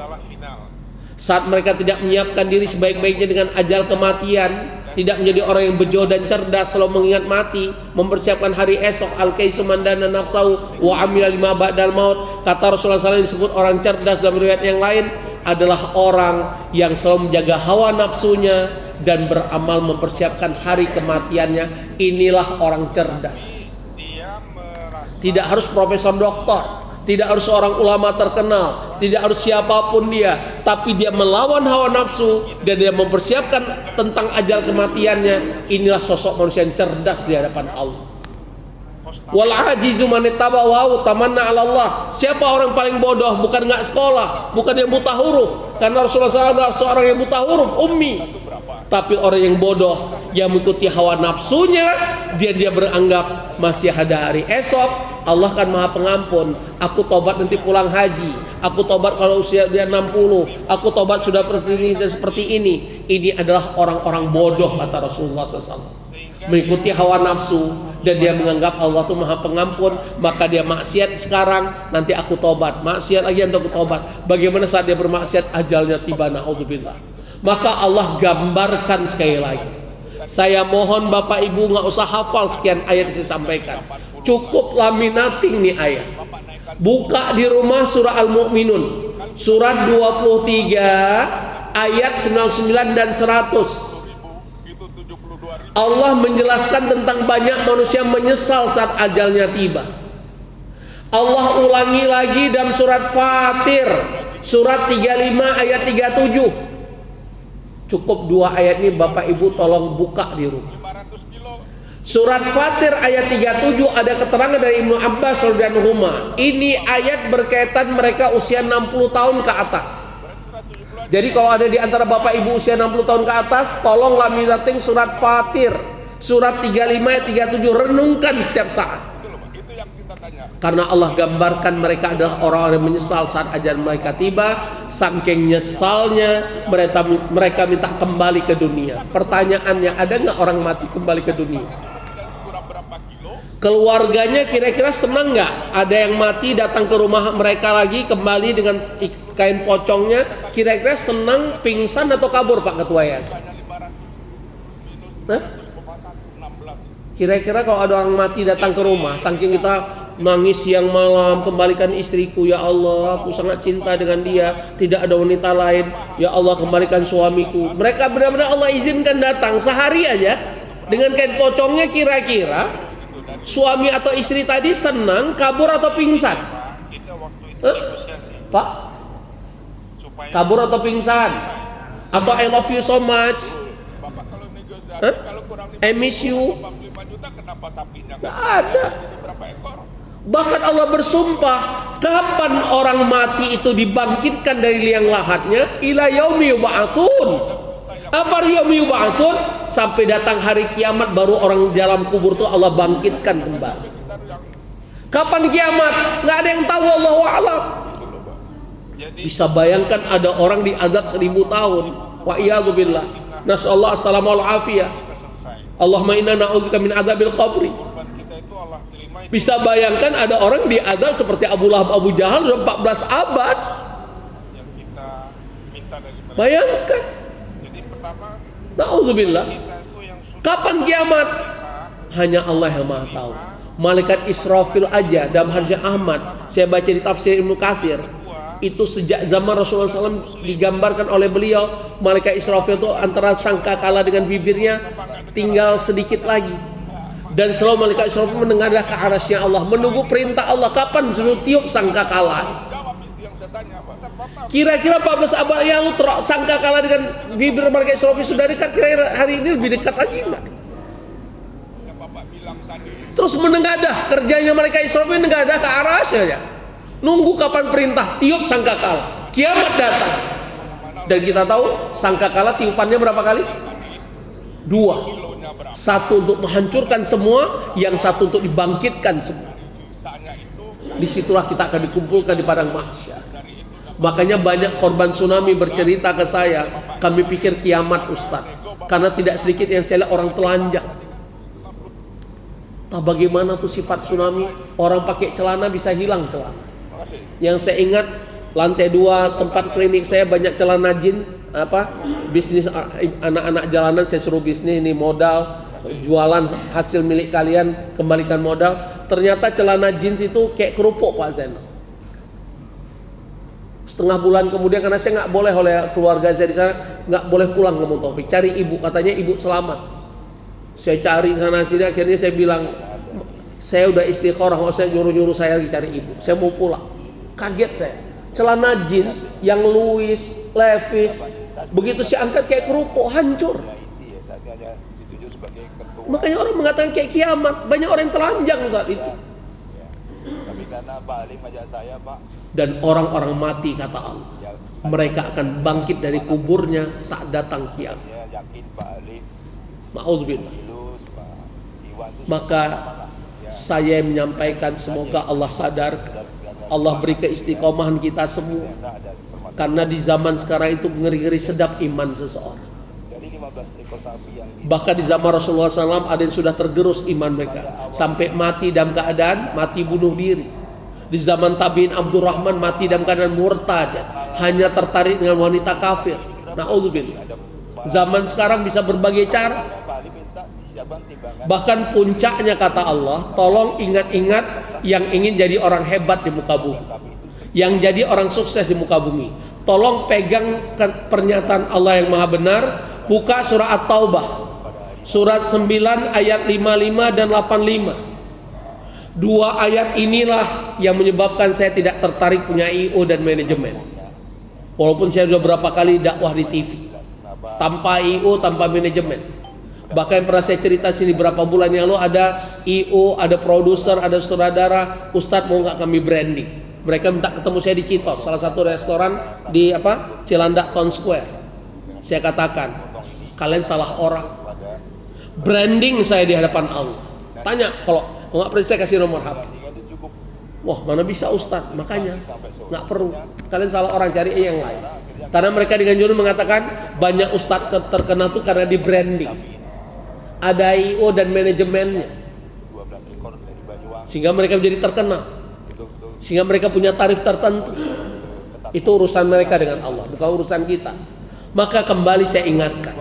Saat mereka tidak menyiapkan diri sebaik-baiknya dengan ajal kematian, tidak menjadi orang yang bejo dan cerdas, selalu mengingat mati, mempersiapkan hari esok, al-kaisu mandana nafsahu wa amila lima ba'dal maut. Kata Rasulullah SAW disebut orang cerdas dalam riwayat yang lain adalah orang yang selalu menjaga hawa nafsunya dan beramal mempersiapkan hari kematiannya. Inilah orang cerdas. Tidak harus profesor doktor, tidak harus seorang ulama terkenal, tidak harus siapapun dia, tapi dia melawan hawa nafsu dan dia mempersiapkan tentang ajal kematiannya. Inilah sosok manusia yang cerdas di hadapan Allah. Wal ajizu man ittabahu tamanna 'ala Allah. Siapa orang paling bodoh? Bukan nggak sekolah, bukan yang buta huruf. Karena Rasulullah SAW seorang yang buta huruf, ummi. Tapi orang yang bodoh yang mengikuti hawa nafsunya, dia beranggap masih ada hari esok. Allah kan Maha Pengampun. Aku tobat nanti pulang haji. Aku tobat kalau usia dia 60. Aku tobat sudah seperti ini dan seperti ini. Ini adalah orang-orang bodoh kata Rasulullah SAW. Mengikuti hawa nafsu dan dia menganggap Allah itu Maha Pengampun, maka dia maksiat sekarang, nanti aku tobat. Maksiat lagi nanti aku tobat. Bagaimana saat dia bermaksiat ajalnya tiba, naudzubillah. Maka Allah gambarkan sekali lagi. Saya mohon Bapak Ibu nggak usah hafal sekian ayat yang saya sampaikan. Cukup laminating nih ayat. Buka di rumah surah Al-Mu'minun, surat 23 ayat 99 dan 100. Allah menjelaskan tentang banyak manusia menyesal saat ajalnya tiba. Allah ulangi lagi dalam surat Fatir, surat 35 ayat 37. Cukup dua ayat ini Bapak Ibu tolong buka di rumah. Surat Fatir ayat 37 ada keterangan dari Ibnu Abbas radhiyallahu anhu. Ini ayat berkaitan mereka usia 60 tahun ke atas. Jadi kalau ada di antara Bapak Ibu usia 60 tahun ke atas, tolong laminating surat Fatir, surat 35 ayat 37, renungkan setiap saat. Karena Allah gambarkan mereka adalah orang-orang yang menyesal saat ajal mereka tiba. Saking nyesalnya mereka minta kembali ke dunia. Pertanyaannya, ada nggak orang mati kembali ke dunia? Keluarganya kira-kira senang nggak? Ada yang mati datang ke rumah mereka lagi kembali dengan kain pocongnya, kira-kira senang, pingsan atau kabur Pak Ketua Yayasan? Kira-kira kalau ada orang mati datang ke rumah, saking kita nangis siang malam, kembalikan istriku ya Allah, aku sangat cinta dengan dia, tidak ada wanita lain, ya Allah kembalikan suamiku. Mereka benar-benar Allah izinkan datang sehari aja dengan kain pocongnya, kira-kira suami atau istri tadi senang, kabur atau pingsan? Pak? Kabur atau pingsan? Atau I love you so much? I miss you? Gak ada. Bahkan Allah bersumpah, kapan orang mati itu dibangkitkan dari liang lahatnya? Ila yaumi yub'atsun. Apa yaumi yub'atsun? Sampai datang hari kiamat baru orang dalam kubur itu Allah bangkitkan kembali. Kapan kiamat? Nggak ada yang tahu, Allahu a'lam. Bisa bayangkan ada orang diazab 1000 tahun. Wa iyadzubillah. Nasallahu assalamu alaihi. Allahumma inna na'udzubika min adzabil qabri. Kurban kita itu Allah terima itu Bisa bayangkan ada orang diadzab seperti Abu Lahab, Abu Jahal sudah 14 abad. yang kita minta dari mereka. Bayangkan. Jadi pertama Na'udzubillah. kita itu yang sudah Kapan kiamat? bisa Hanya Allah yang Maha tahu. Malaikat Israfil aja dalam hadis Ahmad, saya baca di tafsir Ibnu Katsir, itu sejak zaman Rasulullah SAW digambarkan oleh beliau, malaikat Israfil itu antara sangkakala dengan bibirnya tinggal sedikit lagi. Dan selalu malaikat Israfil menengadah ke arasnya Allah, menunggu perintah Allah kapan suruh tiup sangkakala. Jawab itu yang saya tanya, Bapak. Kira-kira 14 abad yang lalu sangkakala dengan bibir malaikat Israfil sudah dekat, kira-kira hari ini lebih dekat lagi enggak? Yang Bapak bilang tadi, Terus menengadah, kerjanya malaikat Israfil menengadah ke arasnya ya. Nunggu kapan perintah, tiup sangkakala. Kiamat datang. Dan kita tahu sangkakala tiupannya berapa kali? 2. kilonya berapa? 1 untuk menghancurkan semua, yang 1 untuk dibangkitkan semua. Sisanya itu Disitulah kita akan dikumpulkan di padang mahsyar. Makanya banyak korban tsunami bercerita ke saya, kami pikir kiamat Ustaz, karena tidak sedikit yang saya lihat orang telanjang. Entah bagaimana tuh sifat tsunami, orang pakai celana bisa hilang celana. Yang saya ingat lantai 2 tempat klinik saya banyak celana jeans, bisnis anak-anak jalanan saya suruh bisnis ini modal, jualan hasil milik kalian kembalikan modal. Ternyata celana jeans itu kayak kerupuk Pak Zainal. Setengah bulan kemudian karena saya nggak boleh oleh keluarga saya di sana nggak boleh pulang ke Taufik, cari ibu, katanya ibu selamat. Saya cari sana sini akhirnya saya bilang saya udah istikharah, saya nyuruh saya lagi cari ibu, saya mau pulang. Kaget saya, celana jeans yang Louis, Levi's begitu saya angkat kayak kerupuk hancur. Makanya orang mengatakan kayak kiamat, banyak orang yang telanjang saat itu. tapi karena Pak Ali ngajak saya, Pak, Dan orang-orang mati kata Allah, mereka akan bangkit dari kuburnya saat datang kiamat. saya yakin Pak Ali Ma'udzubillah. lulus, Pak Iwan itu Maka saya menyampaikan semoga Allah sadar, Allah beri keistiqomahan kita semua. Karena di zaman sekarang itu ngeri-ngeri sedap iman seseorang. dari 15 ekor sapi yang Bahkan di zaman Rasulullah SAW ada yang sudah tergerus iman mereka sampai mati dalam keadaan mati bunuh diri. Di zaman tabi'in Abdurrahman mati dalam keadaan murtad, hanya tertarik dengan wanita kafir. Na'udzubillah. Zaman sekarang bisa berbagai cara. Pak Ali minta siapkan timbangan Bahkan puncaknya kata Allah, tolong ingat-ingat yang ingin jadi orang hebat di muka bumi, yang jadi orang sukses di muka bumi. Tolong pegang pernyataan Allah yang maha benar. Buka surah At-Taubah, surat 9 ayat 55 dan 85. 2 ayat inilah yang menyebabkan saya tidak tertarik punya IO dan manajemen. Walaupun saya sudah berapa kali dakwah di TV, tanpa IO, tanpa manajemen. Bahkan pernah saya cerita sini berapa bulan yang lalu, ada IO, ada produser, ada sutradara, Ustadz mau nggak kami branding? Mereka minta ketemu saya di Citos, salah satu restoran di Cilandak Town Square. Saya katakan, kalian salah orang. Branding saya di hadapan Allah. Tanya, kalau nggak perlu saya kasih nomor HP. Wah, mana bisa Ustadz? Makanya nggak perlu. Kalian salah orang, cari yang lain. Karena mereka dengan jujur mengatakan banyak Ustadz terkenal tuh karena di branding. Ada IO dan manajemennya, sehingga mereka menjadi terkenal, sehingga mereka punya tarif tertentu. Itu urusan mereka dengan Allah, bukan urusan kita. Maka kembali saya ingatkan,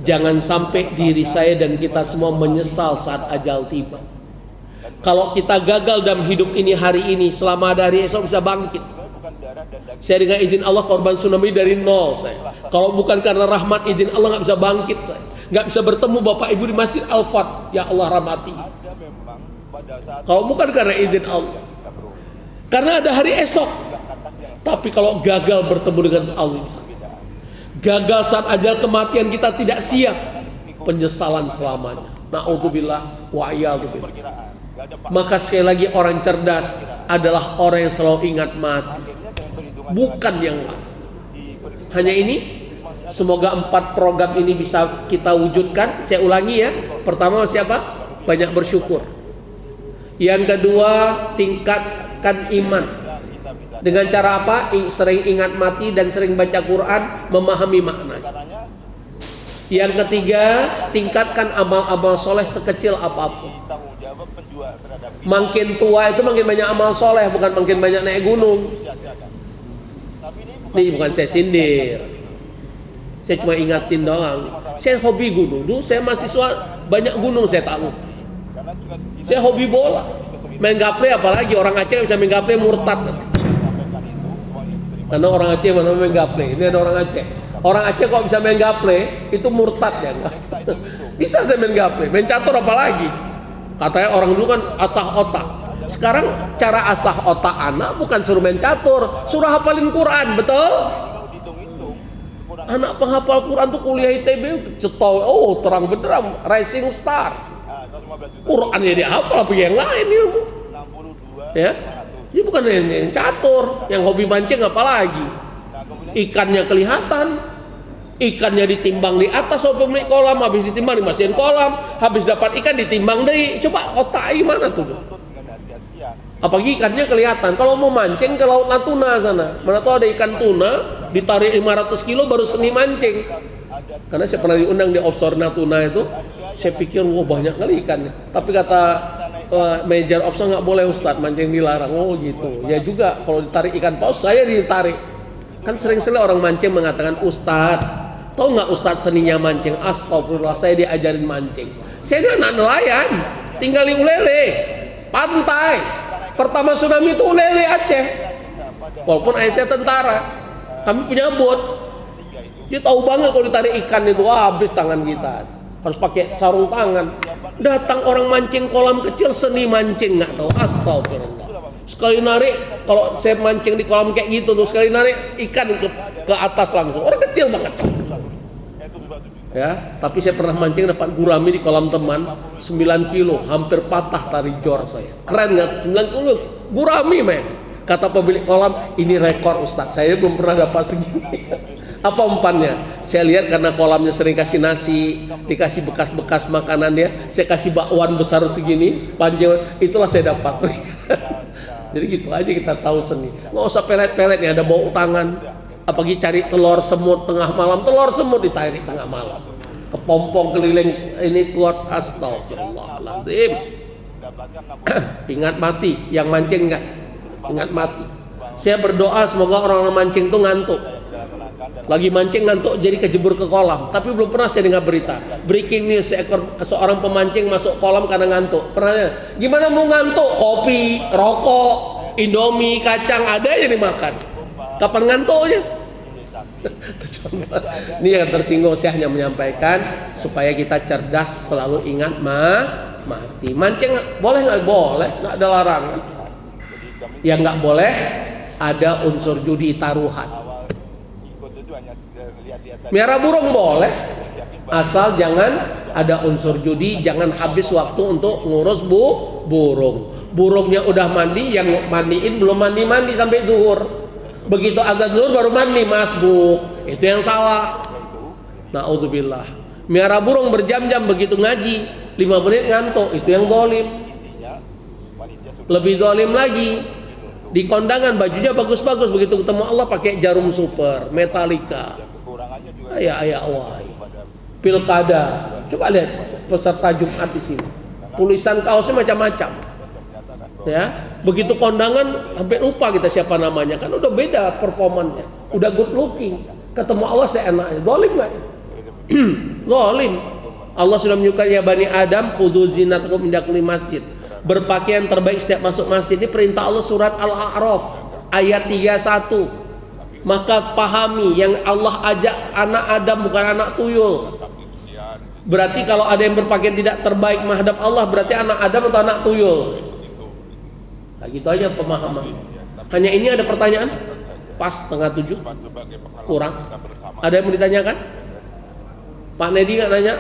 jangan sampai diri saya dan kita semua menyesal saat ajal tiba. Kalau kita gagal dalam hidup ini hari ini, selama ada hari esok bisa bangkit. Saya dengan izin Allah korban tsunami dari nol saya. Kalau bukan karena rahmat izin Allah nggak bisa bangkit saya. Nggak bisa bertemu Bapak Ibu di Masjid Al-Fat, ya Allah rahmati. Kalau bukan karena izin Allah, karena ada hari esok. Tapi kalau gagal bertemu dengan Allah, gagal saat ajal kematian kita tidak siap, penyesalan selamanya. Na'udzubillah wa iyadzubillah. Maka sekali lagi orang cerdas adalah orang yang selalu ingat mati, bukan yang lain. Hanya ini. Semoga 4 program ini bisa kita wujudkan. Saya ulangi ya. Pertama siapa? Banyak bersyukur. Yang kedua, tingkatkan iman. Dengan cara apa? Sering ingat mati dan sering baca Quran, memahami makna. Yang ketiga, tingkatkan amal-amal soleh sekecil apapun. Tanggung jawab penjual terhadap Makin tua itu makin banyak amal soleh, bukan makin banyak naik gunung. tapi Ini bukan saya sindir, saya cuma ingatin doang. Saya hobi gunung, dulu saya mahasiswa banyak gunung saya taklukkan. karena juga kita Saya hobi bola, main gaple, apalagi orang Aceh bisa main gaple murtad. sampaikan itu uang yang diterima Karena orang Aceh mana main gaple, ini ada orang Aceh. Orang Aceh kok bisa main gaple, itu murtad ya. Bisa saya main gaple, main catur apalagi. Katanya orang dulu kan asah otak. Sekarang cara asah otak anak bukan suruh main catur, suruh hafalin Quran, betul? hitung-hitung kurang Anak penghafal Quran tuh kuliah ITB, cetow, oh terang benderang, rising star. 115 juta Quran ya dia hafal, apa yang lain ilmu? 62 Ya, ini bukan yang catur, yang hobi mancing apalagi. nah kemudian Ikannya kelihatan, ikannya ditimbang di atas sama pemilik kolam, habis ditimbang dimasukin kolam, habis dapat ikan ditimbang deh. Coba otak gimana tuh? tuntut dengan harga sekian Apalagi ikannya kelihatan. Kalau mau mancing ke laut Natuna sana, mana tuh ada ikan tuna, ditarik 500 kilo baru seni mancing. Karena saya pernah diundang di offshore Natuna itu, saya pikir wah banyak kali ikannya. Tapi kata manajer offshore nggak boleh Ustadz, mancing dilarang. Oh gitu. Ya juga kalau ditarik ikan paus saya ditarik. Kan sering-sering orang mancing mengatakan Ustadz, tahu nggak Ustadz seninya mancing? Astagfirullah, saya diajarin mancing. Saya ini anak nelayan, tinggal di Ulele, pantai. Pertama tsunami itu Ulele Aceh. Walaupun ayah saya tentara, kami punya bot. Dia tahu banget kalau ditarik ikan itu, wah, habis tangan kita. Harus pakai sarung tangan. Datang orang mancing kolam kecil, seni mancing nggak tahu. Astagfirullah. Sekali narik, kalau saya mancing di kolam kayak gitu tuh, sekali narik ikan ke atas langsung. Orang kecil banget. Ya, tapi saya pernah mancing dapat gurami di kolam teman 9 kilo, hampir patah tali jor saya. Keren nggak? 9 kilo gurami men. Kata pemilik kolam, ini rekor Ustaz. Saya belum pernah dapat segini. Apa umpannya? Saya lihat karena kolamnya sering kasih nasi, dikasih bekas-bekas makanan dia, saya kasih bakwan besar segini, panjang, itulah saya dapat. Jadi gitu aja kita tahu seni. Nggak usah pelet-pelet ya, ada bau tangan. Apalagi cari telur semut tengah malam, telur semut ditarik tengah malam. Kepompong keliling ini kuat, astagfirullahaladzim. Ingat mati, yang mancing enggak? Ingat mati. Saya berdoa semoga orang-orang mancing itu ngantuk. Lagi mancing ngantuk jadi kejebur ke kolam. Tapi belum pernah saya dengar berita breaking news seorang pemancing masuk kolam karena ngantuk. Pernah? Gimana mau ngantuk? Kopi, rokok, Indomie, kacang ada yang dimakan. Kapan ngantuknya? Ini yang tersinggung, saya hanya menyampaikan supaya kita cerdas, selalu ingat mati. Mancing boleh nggak? Boleh, nggak ada larangan. Yang nggak boleh ada unsur judi taruhan. Miara burung boleh, asal jangan ada unsur judi, jangan habis waktu untuk ngurus burung. Burungnya udah mandi, yang mandiin belum mandi sampai zuhur. Begitu azan zuhur baru mandi, masbuk. Itu yang salah. Na'udzubillah. Miara burung berjam-jam, begitu ngaji 5 menit ngantuk, itu yang zalim. Lebih zalim lagi, di kondangan bajunya bagus-bagus, begitu ketemu Allah pakai jarum super, Metallica. Ayah wahai. Pilkada. Coba lihat peserta Jumat di sini. Tulisan kaosnya macam-macam. Ya, begitu kondangan sampai lupa kita siapa namanya, kan udah beda performanya, udah good looking, ketemu Allah seenaknya. Zalim nggak? Zalim. Allah sudah menyukai ya Bani Adam, khudzu zinatakum inda kulli masjid. Berpakaian terbaik setiap masuk masjid. Ini perintah Allah surat Al-A'raf ayat 31. Maka pahami yang Allah ajak anak Adam bukan anak tuyul. Berarti kalau ada yang berpakaian tidak terbaik menghadap Allah, berarti anak Adam atau anak tuyul. Nah, gitu aja pemahaman. Hanya ini ada pertanyaan? Pas 6:30 kurang. Ada yang mau ditanyakan? Pak Nedi nggak nanya?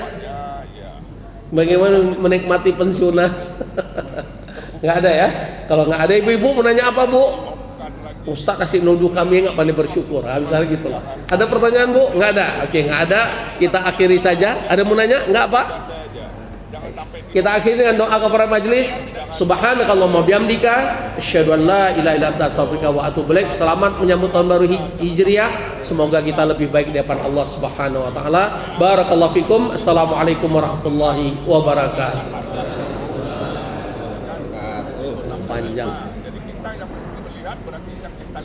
Bagaimana menikmati pensiunan? Nggak ada ya? Kalau nggak ada, ibu-ibu mau nanya apa, Bu? Ustaz kasih nuduh kami nggak pandai bersyukur. Misalnya gitulah. Ada pertanyaan, Bu? Nggak ada. Oke, nggak ada. Kita akhiri saja. Ada mau nanya? Nggak, Pak? Oke. Kita akhiri dengan doa kepada majelis. Subhanakallahumma bihamdika asyhadu an la ilaha illa anta astaghfiruka wa atubu ilaik. Selamat menyambut tahun baru Hijriah. Semoga kita lebih baik di hadapan Allah Subhanahu wa taala. Barakallahu fikum. Assalamualaikum warahmatullahi wabarakatuh. Panjang. Jadi kita yang melihat berarti yang kita